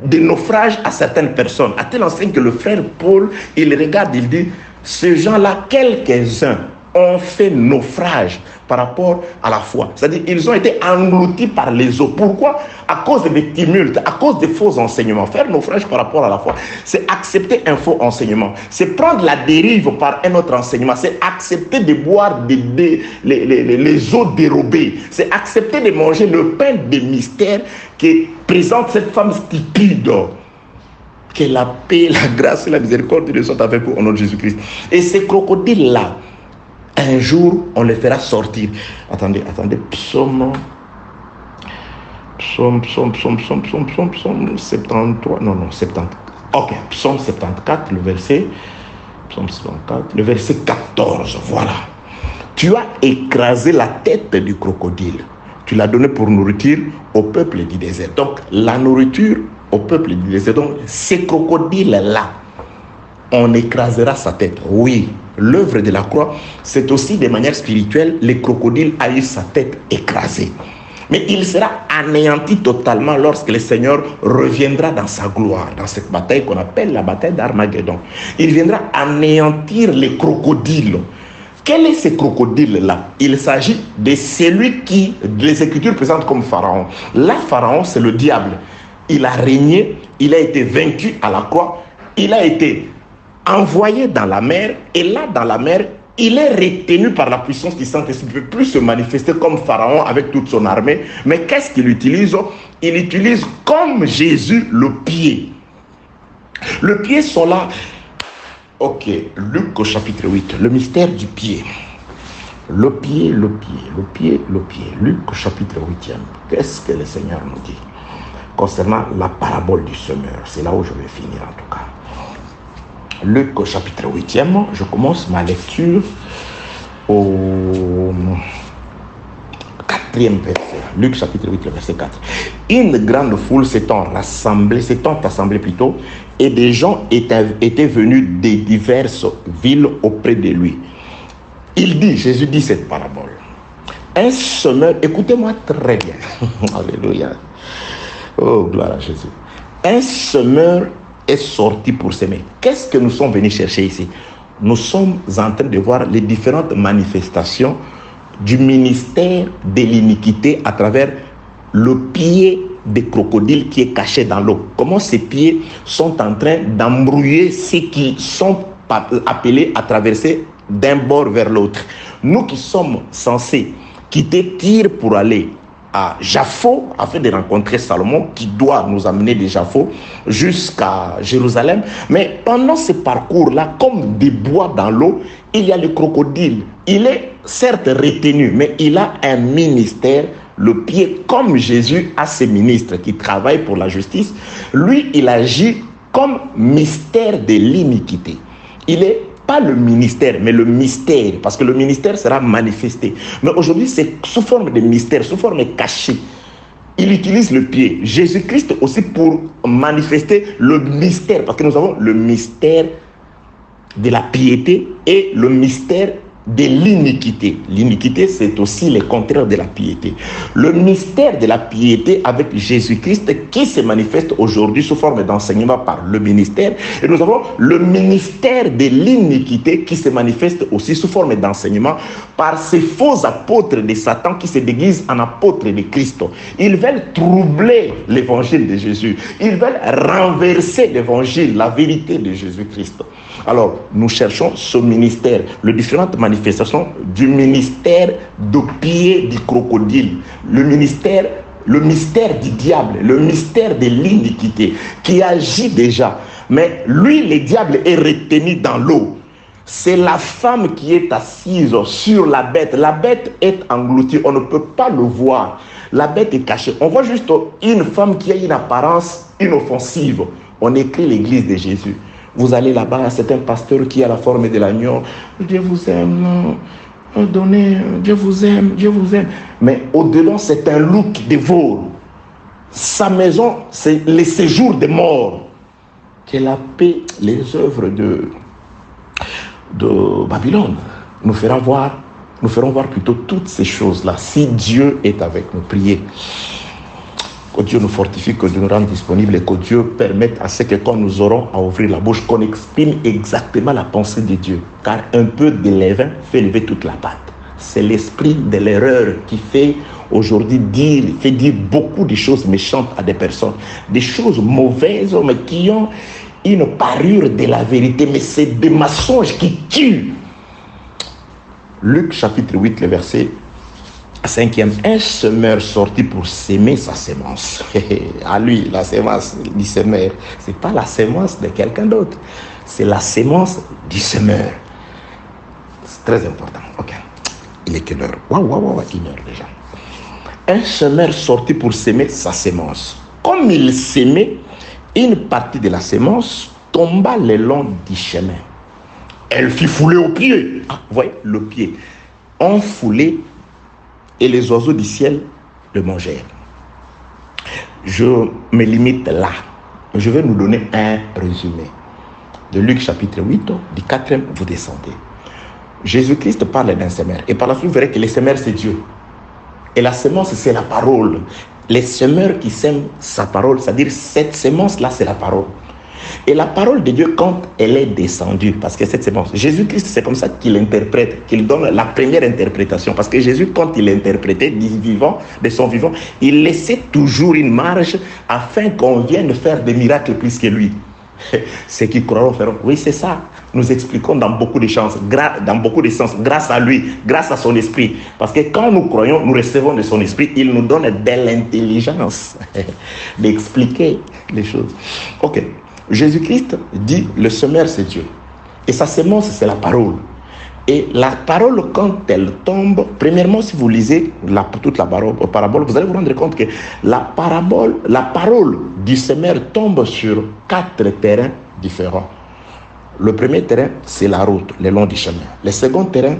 des naufrages à certaines personnes. À tel enseigne que le frère Paul, il regarde, il dit, ces gens-là, quelques-uns ont fait naufrage par rapport à la foi. C'est-à-dire, ils ont été engloutis par les eaux. Pourquoi? À cause des tumultes, à cause des faux enseignements. Faire naufrage par rapport à la foi, c'est accepter un faux enseignement. C'est prendre la dérive par un autre enseignement. C'est accepter de boire les eaux dérobées. C'est accepter de manger le pain des mystères que présente cette femme stupide. Que la paix, la grâce et la miséricorde de Dieu soient avec vous au nom de Jésus-Christ. Et ces crocodiles-là, un jour, on les fera sortir. Attendez, psaume 73, non, 70. Ok, psaume 74, le verset 14, voilà. Tu as écrasé la tête du crocodile. Tu l'as donné pour nourriture au peuple du désert. Donc, la nourriture au peuple du désert. Donc, ces crocodiles-là, on écrasera sa tête. Oui, l'œuvre de la croix, c'est aussi de manière spirituelle, le crocodile a eu sa tête écrasée. Mais il sera anéanti totalement lorsque le Seigneur reviendra dans sa gloire, dans cette bataille qu'on appelle la bataille d'Armageddon. Il viendra anéantir les crocodiles. Quel est ce crocodile-là? Il s'agit de celui qui, les Écritures présentent comme Pharaon. Là, Pharaon, c'est le diable. Il a régné, il a été vaincu à la croix, il a été envoyé dans la mer, et là, dans la mer, il est retenu par la puissance du Saint-Esprit. Il ne peut plus se manifester comme Pharaon avec toute son armée. Mais qu'est-ce qu'il utilise? Il utilise comme Jésus le pied. Le pied sont là. Ok, Luc au chapitre 8, le mystère du pied. Le pied. Luc au chapitre 8. Qu'est-ce que le Seigneur nous dit concernant la parabole du semeur? C'est là où je vais finir en tout cas. Luc au chapitre 8, je commence ma lecture au 4e verset. Luc chapitre 8, le verset 4. Une grande foule s'étant assemblée plutôt, et des gens étaient venus des diverses villes auprès de lui. Jésus dit cette parabole. Un semeur, écoutez-moi très bien. Alléluia. Oh, gloire à Jésus. Un semeur est sorti pour s'aimer. Qu'est-ce que nous sommes venus chercher ici? Nous sommes en train de voir les différentes manifestations du ministère de l'iniquité à travers le pied des crocodiles qui est caché dans l'eau. Comment ces pieds sont en train d'embrouiller ceux qui sont appelés à traverser d'un bord vers l'autre. Nous qui sommes censés quitter Tyr pour aller à Jaffo afin de rencontrer Salomon qui doit nous amener de Jaffo jusqu'à Jérusalem. Mais pendant ce parcours-là, comme des bois dans l'eau, il y a le crocodile. Il est certes retenu, mais il a un ministère, le pied, comme Jésus a ses ministres qui travaillent pour la justice. Lui, il agit comme mystère de l'iniquité. Il est pas le ministère, mais le mystère, parce que le ministère sera manifesté. Mais aujourd'hui, c'est sous forme de mystère, sous forme cachée. il utilise le pied. Jésus-Christ aussi pour manifester le mystère, parce que nous avons le mystère de la piété et le mystère de l'iniquité. L'iniquité, c'est aussi le contraire de la piété. Le mystère de la piété avec Jésus-Christ qui se manifeste aujourd'hui sous forme d'enseignement par le ministère. Et nous avons le ministère de l'iniquité qui se manifeste aussi sous forme d'enseignement par ces faux apôtres de Satan qui se déguisent en apôtres de Christ. Ils veulent troubler l'évangile de Jésus. Ils veulent renverser l'évangile, la vérité de Jésus-Christ. Alors, nous cherchons ce ministère, les différentes manifestations du ministère de pied du crocodile, le mystère du diable, le mystère de l'iniquité qui agit déjà. Mais lui, le diable est retenu dans l'eau. C'est la femme qui est assise sur la bête. La bête est engloutie, on ne peut pas le voir. La bête est cachée. On voit juste une femme qui a une apparence inoffensive. On écrit l'église de Jésus. Vous allez là-bas, c'est un pasteur qui a la forme de l'agneau. Dieu vous aime, non. Donnez, Dieu vous aime, Dieu vous aime. Mais au-delà, c'est un loup qui dévore. Sa maison, c'est le séjour des morts. Que la paix, les œuvres de Babylone nous feront voir plutôt toutes ces choses-là. Si Dieu est avec nous, priez. Que Dieu nous fortifie, que Dieu nous rende disponibles et que Dieu permette à ce que quand nous aurons à ouvrir la bouche, qu'on exprime exactement la pensée de Dieu. Car un peu de levain fait lever toute la pâte. C'est l'esprit de l'erreur qui fait aujourd'hui dire beaucoup de choses méchantes à des personnes. Des choses mauvaises, mais qui ont une parure de la vérité. Mais c'est des mensonges qui tuent. Luc chapitre 8, le verset 5e, un semeur sorti pour s'aimer sa sémence. À lui, la sémence du semeur. Ce n'est pas la sémence de quelqu'un d'autre. C'est la sémence du semeur. C'est très important. Ok. Il est quelle heure? Waouh, une heure déjà. Un semeur sorti pour s'aimer sa sémence. Comme il s'aimait, une partie de la sémence tomba le long du chemin. Elle fit fouler au pied. Ah, vous voyez, le pied. On foulait et les oiseaux du ciel le mangèrent. Je me limite là. Je vais nous donner un résumé. De Luc chapitre 8, du 4e, vous descendez. Jésus-Christ parle d'un semeur. Et par la suite, vous verrez que le semeur, c'est Dieu. Et la semence, c'est la parole. Les semeurs qui sèment sa parole, c'est-à-dire cette semence-là, c'est la parole. Et la parole de Dieu, quand elle est descendue, parce que cette sémence, Jésus-Christ, c'est comme ça qu'il interprète, qu'il donne la première interprétation. Parce que Jésus, quand il interprétait de son vivant, il laissait toujours une marge afin qu'on vienne faire des miracles plus que lui. Ceux qui croiront feront. Oui, c'est ça. Nous expliquons dans beaucoup de sens, grâce à lui, grâce à son esprit. Parce que quand nous croyons, nous recevons de son esprit, il nous donne de l'intelligence d'expliquer les choses. Ok. Jésus-Christ dit, le semeur c'est Dieu. Et sa sémence c'est la parole. Et la parole quand elle tombe, premièrement si vous lisez toute la parabole, vous allez vous rendre compte que la parole du semeur tombe sur 4 terrains différents. Le premier terrain c'est la route, le long du chemin. Le second terrain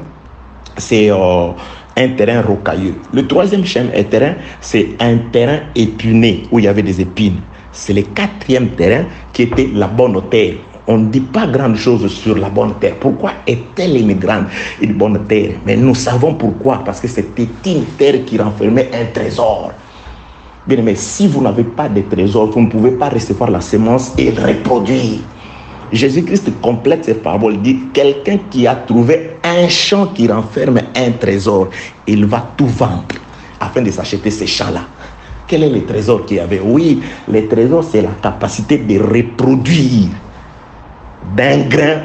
c'est un terrain rocailleux. Le troisième terrain c'est un terrain épiné où il y avait des épines. C'est le 4e terrain qui était la bonne terre. On ne dit pas grande chose sur la bonne terre. Pourquoi est-elle une grande, une bonne terre? Mais nous savons pourquoi. Parce que c'était une terre qui renfermait un trésor. Bien, mais si vous n'avez pas de trésor, vous ne pouvez pas recevoir la semence et reproduire. Jésus-Christ complète cette parabole. Il dit, quelqu'un qui a trouvé un champ qui renferme un trésor, il va tout vendre afin de s'acheter ces champs-là. Quel est le trésor qu'il y avait? Oui, le trésor, c'est la capacité de reproduire d'un grain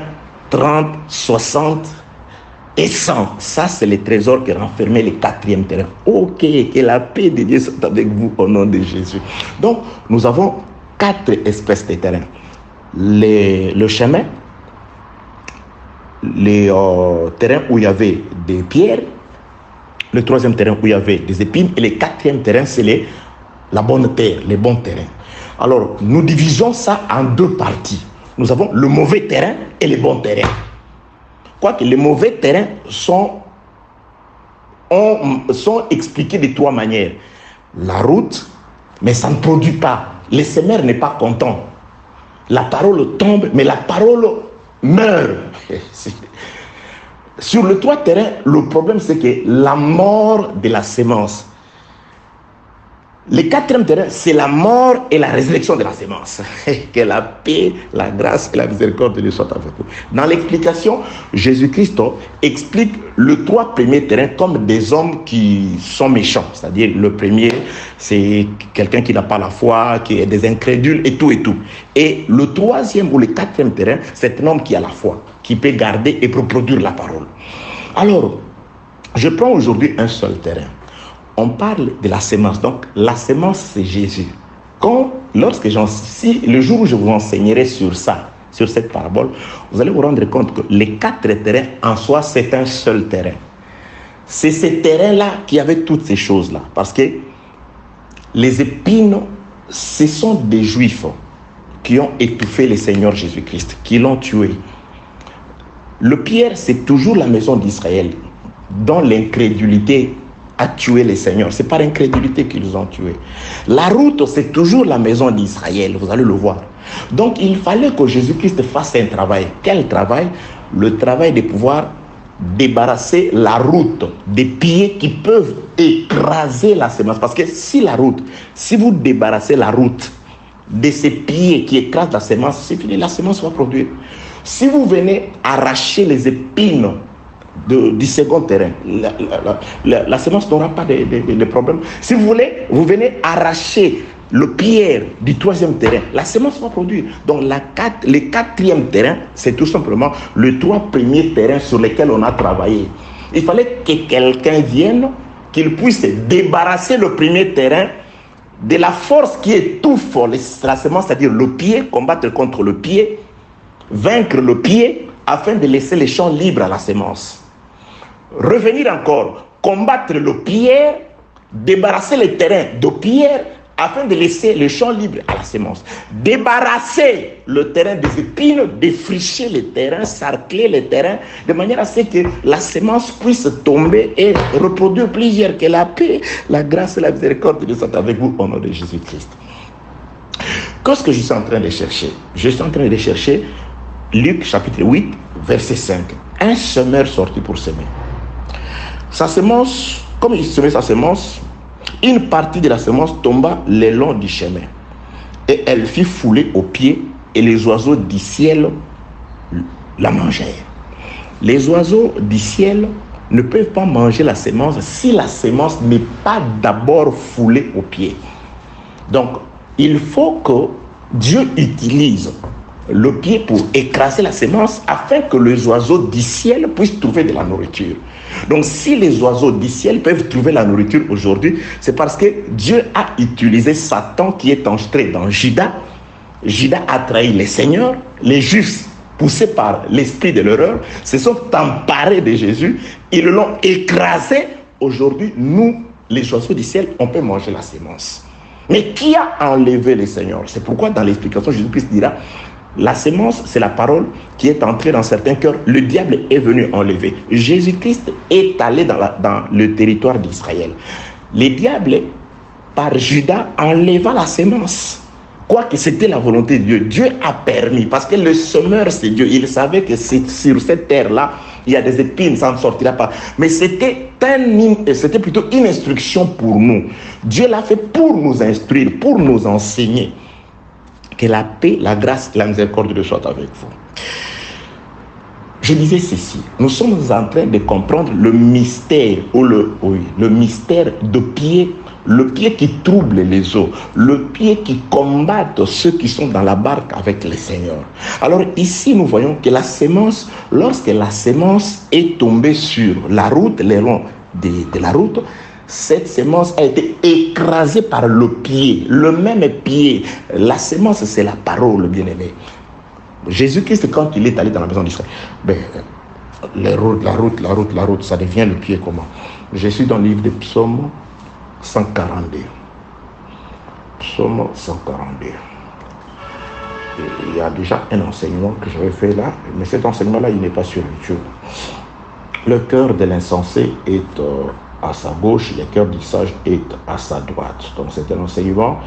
30, 60 et 100. Ça, c'est le trésor qui renfermait le 4e terrain. Ok, que la paix de Dieu soit avec vous au nom de Jésus. Donc, nous avons 4 espèces de terrains. Le chemin, les terrains où il y avait des pierres, le 3e terrain où il y avait des épines, et le 4e terrain, c'est la bonne terre, les bons terrains. Alors, nous divisons ça en 2 parties. Nous avons le mauvais terrain et les bons terrains. Quoique les mauvais terrains sont expliqués de 3 manières. La route, mais ça ne produit pas. Le semeur n'est pas content. La parole tombe, mais la parole meurt. Sur le trois terrains, le problème c'est que la mort de la sémence. Le quatrième terrain, c'est la mort et la résurrection de la sémence. Que la paix, la grâce et la miséricorde de Dieu soient avec vous. Dans l'explication, Jésus-Christ explique les trois premiers terrains comme des hommes qui sont méchants. C'est-à-dire, le premier, c'est quelqu'un qui n'a pas la foi, qui est des incrédules et tout et tout. Et le troisième ou le quatrième terrain, c'est un homme qui a la foi, qui peut garder et reproduire la parole. Alors, je prends aujourd'hui un seul terrain. On parle de la sémence. Donc, la sémence, c'est Jésus. Le jour où je vous enseignerai sur ça, sur cette parabole, vous allez vous rendre compte que les quatre terrains, en soi, c'est un seul terrain. C'est ces terrains-là qui avaient toutes ces choses-là. Parce que les épines, ce sont des Juifs qui ont étouffé le Seigneur Jésus-Christ, qui l'ont tué. Le pierre, c'est toujours la maison d'Israël, dont l'incrédulité a tué les seigneurs. C'est par incrédulité qu'ils ont tué. La route, c'est toujours la maison d'Israël, vous allez le voir. Donc, il fallait que Jésus-Christ fasse un travail. Quel travail? Le travail de pouvoir débarrasser la route des pieds qui peuvent écraser la sémence. Parce que si vous débarrassez la route de ces pieds qui écrasent la sémence, c'est fini, la sémence va produire. Si vous venez arracher les épines du second terrain, la sémence n'aura pas de problème. Si vous voulez, vous venez arracher le pierre du troisième terrain, la sémence va produire. Donc le quatrième terrain, c'est tout simplement les trois premiers terrains sur lesquels on a travaillé. Il fallait que quelqu'un vienne, qu'il puisse débarrasser le premier terrain de la force qui étouffe la sémence, c'est-à-dire le pied, combattre contre le pied, vaincre le pied, afin de laisser les champs libres à la sémence. Revenir encore, combattre le pierre, débarrasser les terrains de pierre afin de laisser les champs libres à la sémence. Débarrasser le terrain des épines, défricher les terrains, sarcler les terrains, de manière à ce que la sémence puisse tomber et reproduire plusieurs. Que la paix, la grâce et la miséricorde de Dieu soient avec vous au nom de Jésus-Christ. Qu'est-ce que je suis en train de chercher? Je suis en train de chercher Luc chapitre 8, verset 5. Un semeur sorti pour semer. Sa semence, comme il semait sa semence, une partie de la semence tomba le long du chemin. Et elle fit fouler aux pieds, et les oiseaux du ciel la mangèrent. Les oiseaux du ciel ne peuvent pas manger la semence si la semence n'est pas d'abord foulée aux pieds. Donc, il faut que Dieu utilise le pied pour écraser la semence afin que les oiseaux du ciel puissent trouver de la nourriture. Donc si les oiseaux du ciel peuvent trouver la nourriture aujourd'hui, c'est parce que Dieu a utilisé Satan qui est entré dans Judas. Judas a trahi les seigneurs, les Juifs poussés par l'esprit de l'erreur se sont emparés de Jésus, ils l'ont écrasé. Aujourd'hui, nous, les oiseaux du ciel, on peut manger la semence. Mais qui a enlevé les seigneurs? C'est pourquoi dans l'explication, Jésus-Christ dira: la sémence, c'est la parole qui est entrée dans certains cœurs. Le diable est venu enlever. Jésus-Christ est allé dans le territoire d'Israël. Le diable, par Judas, enleva la sémence. Quoique c'était la volonté de Dieu. Dieu a permis, parce que le semeur, c'est Dieu. Il savait que sur cette terre-là, il y a des épines, ça ne sortira pas. Mais c'était plutôt une instruction pour nous. Dieu l'a fait pour nous instruire, pour nous enseigner. Que la paix, la grâce, la miséricorde de Dieu soient avec vous. Je disais ceci, nous sommes en train de comprendre le mystère, le mystère de pied, le pied qui trouble les eaux, le pied qui combat ceux qui sont dans la barque avec le Seigneur. Alors ici, nous voyons que la sémence, lorsque la sémence est tombée sur la route, les longs de la route, cette sémence a été écrasée par le pied, le même pied. La sémence, c'est la parole, bien-aimé. Jésus-Christ, quand il est allé dans la maison d'Israël, la route, ça devient le pied comment? Je suis dans le livre de Psaume 142. Psaume 142. Il y a déjà un enseignement que j'avais fait là, mais cet enseignement-là, il n'est pas sur YouTube. Le cœur de l'insensé est à sa gauche, le cœur du sage est à sa droite. Donc c'est un enseignement.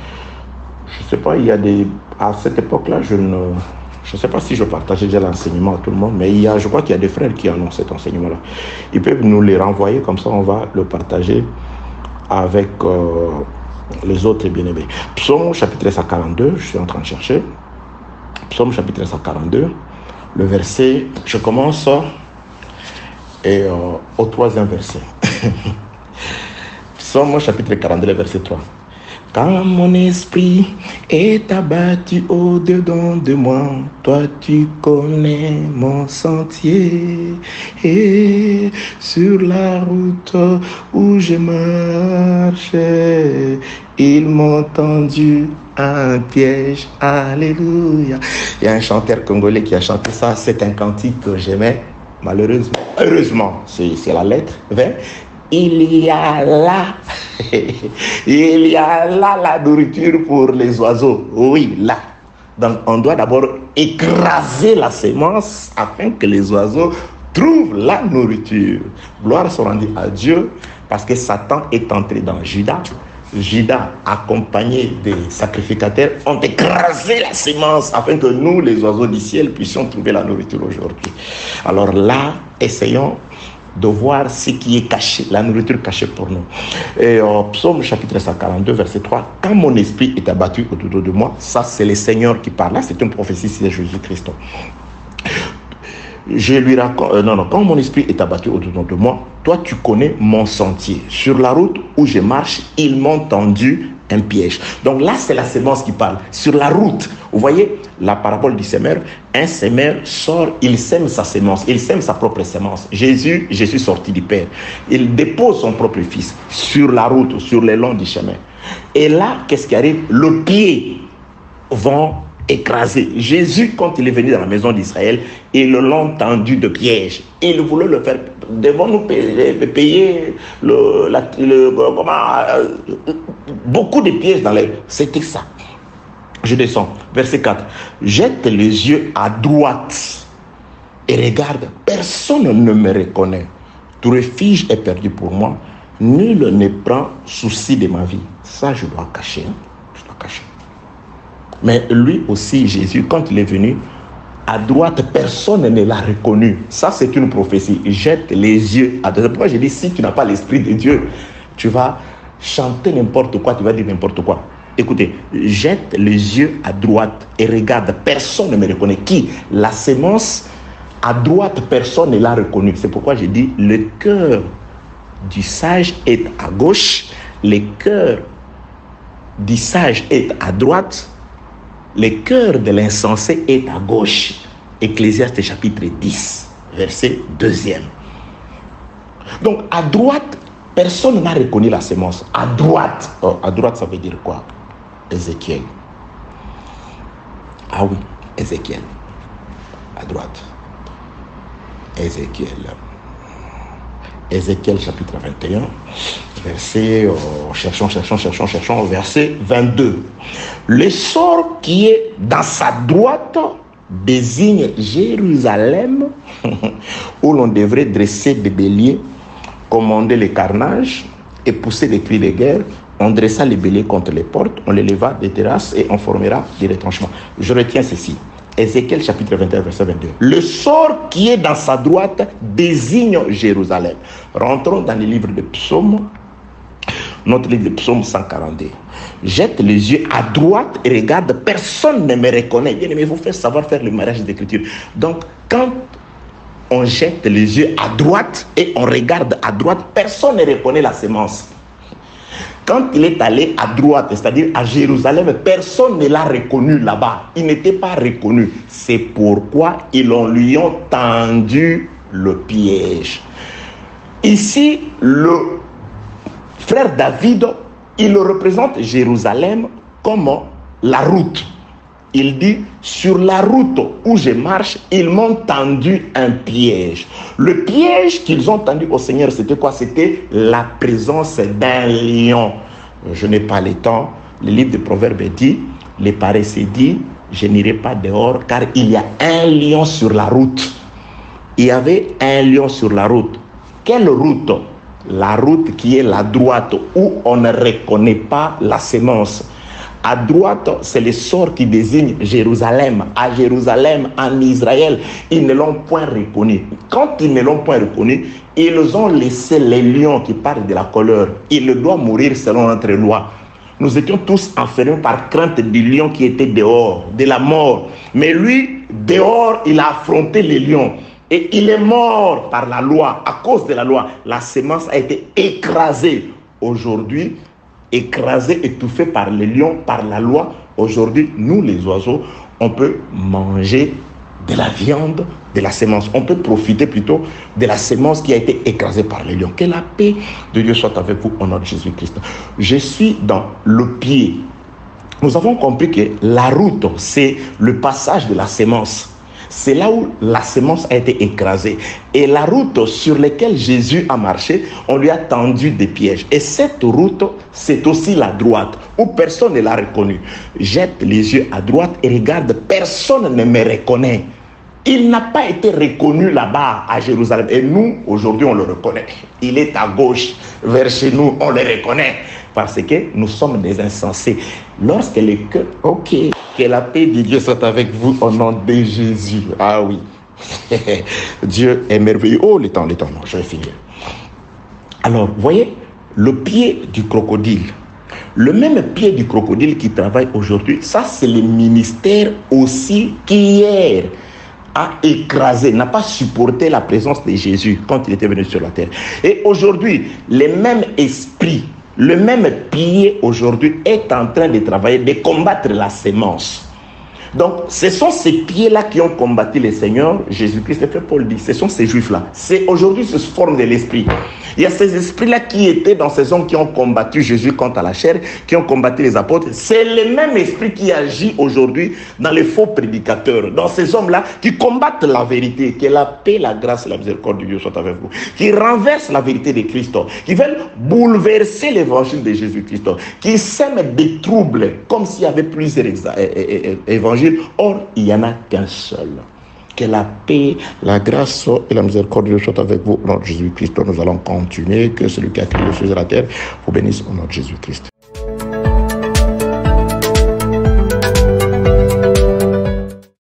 Je ne sais pas, il y a des... À cette époque-là, je ne sais pas si je partageais déjà l'enseignement à tout le monde, mais je crois qu'il y a des frères qui en ont cet enseignement-là. Ils peuvent nous les renvoyer, comme ça on va le partager avec les autres bien-aimés. Psaume chapitre 142, je suis en train de chercher. Psaume chapitre 142, le verset, je commence au troisième verset. Psaume chapitre 42, verset 3. Quand mon esprit est abattu au-dedans de moi, toi tu connais mon sentier. Et sur la route où je marche, ils m'ont tendu un piège. Alléluia. Il y a un chanteur congolais qui a chanté ça. C'est un cantique que j'aimais. Malheureusement, heureusement, c'est la lettre 20. Il y a là la nourriture pour les oiseaux. Oui, là. Donc, on doit d'abord écraser la sémence afin que les oiseaux trouvent la nourriture. Gloire soit rendue à Dieu, parce que Satan est entré dans Judas. Judas, accompagné des sacrificateurs, ont écrasé la sémence afin que nous, les oiseaux du ciel, puissions trouver la nourriture aujourd'hui. Alors là, essayons de voir ce qui est caché, la nourriture cachée pour nous. Et Psaume chapitre 142, verset 3, quand mon esprit est abattu autour de moi, ça c'est le Seigneur qui parle, là c'est une prophétie, c'est Jésus-Christ. Je lui raconte, quand mon esprit est abattu autour de moi, toi tu connais mon sentier. Sur la route où je marche, ils m'ont tendu un piège. Donc là, c'est la sémence qui parle. Sur la route, vous voyez la parabole du semeur. Un semeur sort, il sème sa sémence, il sème sa propre sémence. Jésus sorti du Père. Il dépose son propre fils sur la route, sur le long du chemin. Et là, qu'est-ce qui arrive? Le pied vont écraser. Jésus, quand il est venu dans la maison d'Israël, ils l'ont tendu de piège. Il voulait le faire. Devons-nous payer beaucoup de pièges dans les... C'était ça. Je descends. Verset 4. Jette les yeux à droite et regarde. Personne ne me reconnaît. Tout refuge est perdu pour moi. Nul ne prend souci de ma vie. Ça, je dois cacher. Je dois cacher. Mais lui aussi, Jésus, quand il est venu, à droite, personne ne l'a reconnu. Ça, c'est une prophétie. Jette les yeux à droite. C'est pourquoi je dis, si tu n'as pas l'Esprit de Dieu, tu vas chanter n'importe quoi, tu vas dire n'importe quoi. Écoutez, jette les yeux à droite et regarde. Personne ne me reconnaît. Qui? La sémence, à droite, personne ne l'a reconnu. C'est pourquoi je dis, le cœur du sage est à gauche, le cœur du sage est à droite, le cœur de l'insensé est à gauche. Ecclésiaste chapitre 10, verset 2e. Donc, à droite, personne n'a reconnu la sémence. À droite. Oh, à droite, ça veut dire quoi? Ézéchiel. Ah oui, Ézéchiel. À droite. Ézéchiel. Ézéchiel chapitre 21, verset, cherchons, verset 22. Le sort qui est dans sa droite désigne Jérusalem, où l'on devrait dresser des béliers, commander les carnages et pousser des cris de guerre. On dressa les béliers contre les portes, on les leva des terrasses et on formera des retranchements. Je retiens ceci. Ézéchiel chapitre 21, verset 22. Le sort qui est dans sa droite désigne Jérusalem. Rentrons dans le livre de Psaume, notre livre de Psaume 142. Jette les yeux à droite et regarde, personne ne me reconnaît. Bien aimé, il faut faire savoir faire le mariage d'écriture. Donc, quand on jette les yeux à droite et on regarde à droite, personne ne reconnaît la sémence. Quand il est allé à droite, c'est-à-dire à Jérusalem, personne ne l'a reconnu là-bas. Il n'était pas reconnu. C'est pourquoi ils lui ont tendu le piège. Ici, le frère David, il représente Jérusalem comme la route. Il dit, sur la route où je marche, ils m'ont tendu un piège. Le piège qu'ils ont tendu au Seigneur, c'était quoi? C'était la présence d'un lion. Je n'ai pas le temps. Le livre de Proverbes dit, les paresseux disent, je n'irai pas dehors car il y a un lion sur la route. Il y avait un lion sur la route. Quelle route? la route qui est la droite, où on ne reconnaît pas la sémence. À droite, c'est le sort qui désigne Jérusalem. À Jérusalem, en Israël, ils ne l'ont point reconnu. Quand ils ne l'ont point reconnu, ils ont laissé les lions qui parlent de la colère. Il doit mourir selon notre loi. Nous étions tous enfermés par crainte du lion qui était dehors, de la mort. Mais lui, dehors, il a affronté les lions. Et il est mort par la loi, à cause de la loi. La sémence a été écrasée. Aujourd'hui, écrasée, étouffée par les lions, par la loi. Aujourd'hui, nous les oiseaux, on peut manger de la viande, de la sémence. On peut profiter plutôt de la sémence qui a été écrasée par les lions. Que la paix de Dieu soit avec vous au nom de Jésus-Christ. Je suis dans le pied. Nous avons compris que la route, c'est le passage de la sémence. C'est là où la sémence a été écrasée. Et la route sur laquelle Jésus a marché, on lui a tendu des pièges. Et cette route, c'est aussi la droite, où personne ne l'a reconnu. Jette les yeux à droite et regarde, personne ne me reconnaît. Il n'a pas été reconnu là-bas à Jérusalem. Et nous, aujourd'hui, on le reconnaît. Il est à gauche, vers chez nous, on le reconnaît. Parce que nous sommes des insensés. Lorsque les cœurs... Ok. Que la paix de Dieu soit avec vous au nom de Jésus. Ah oui. Dieu est merveilleux. Oh, le temps, non, je vais finir. Alors, voyez, le pied du crocodile. Le même pied du crocodile qui travaille aujourd'hui, ça c'est le ministère aussi qui hier a écrasé, n'a pas supporté la présence de Jésus quand il était venu sur la terre. Et aujourd'hui, le même esprit, le même pied aujourd'hui est en train de travailler, de combattre la sémence. Donc, ce sont ces pieds-là qui ont combattu le Seigneur Jésus-Christ. Et Paul dit, ce sont ces juifs-là. C'est aujourd'hui cette forme de l'esprit. Il y a ces esprits-là qui étaient dans ces hommes qui ont combattu Jésus quant à la chair, qui ont combattu les apôtres. C'est le même esprit qui agit aujourd'hui dans les faux prédicateurs, dans ces hommes-là qui combattent la vérité, que la paix, la grâce et la miséricorde de Dieu soient avec vous, qui renversent la vérité de Christ, qui veulent bouleverser l'évangile de Jésus-Christ, qui sèment des troubles comme s'il y avait plusieurs évangiles. Or, il n'y en a qu'un seul. Que la paix, la grâce et la miséricorde de Dieu soient avec vous au nom de Jésus-Christ. Nous allons continuer. Que celui qui a créé le ciel et la terre vous bénisse au nom de Jésus-Christ.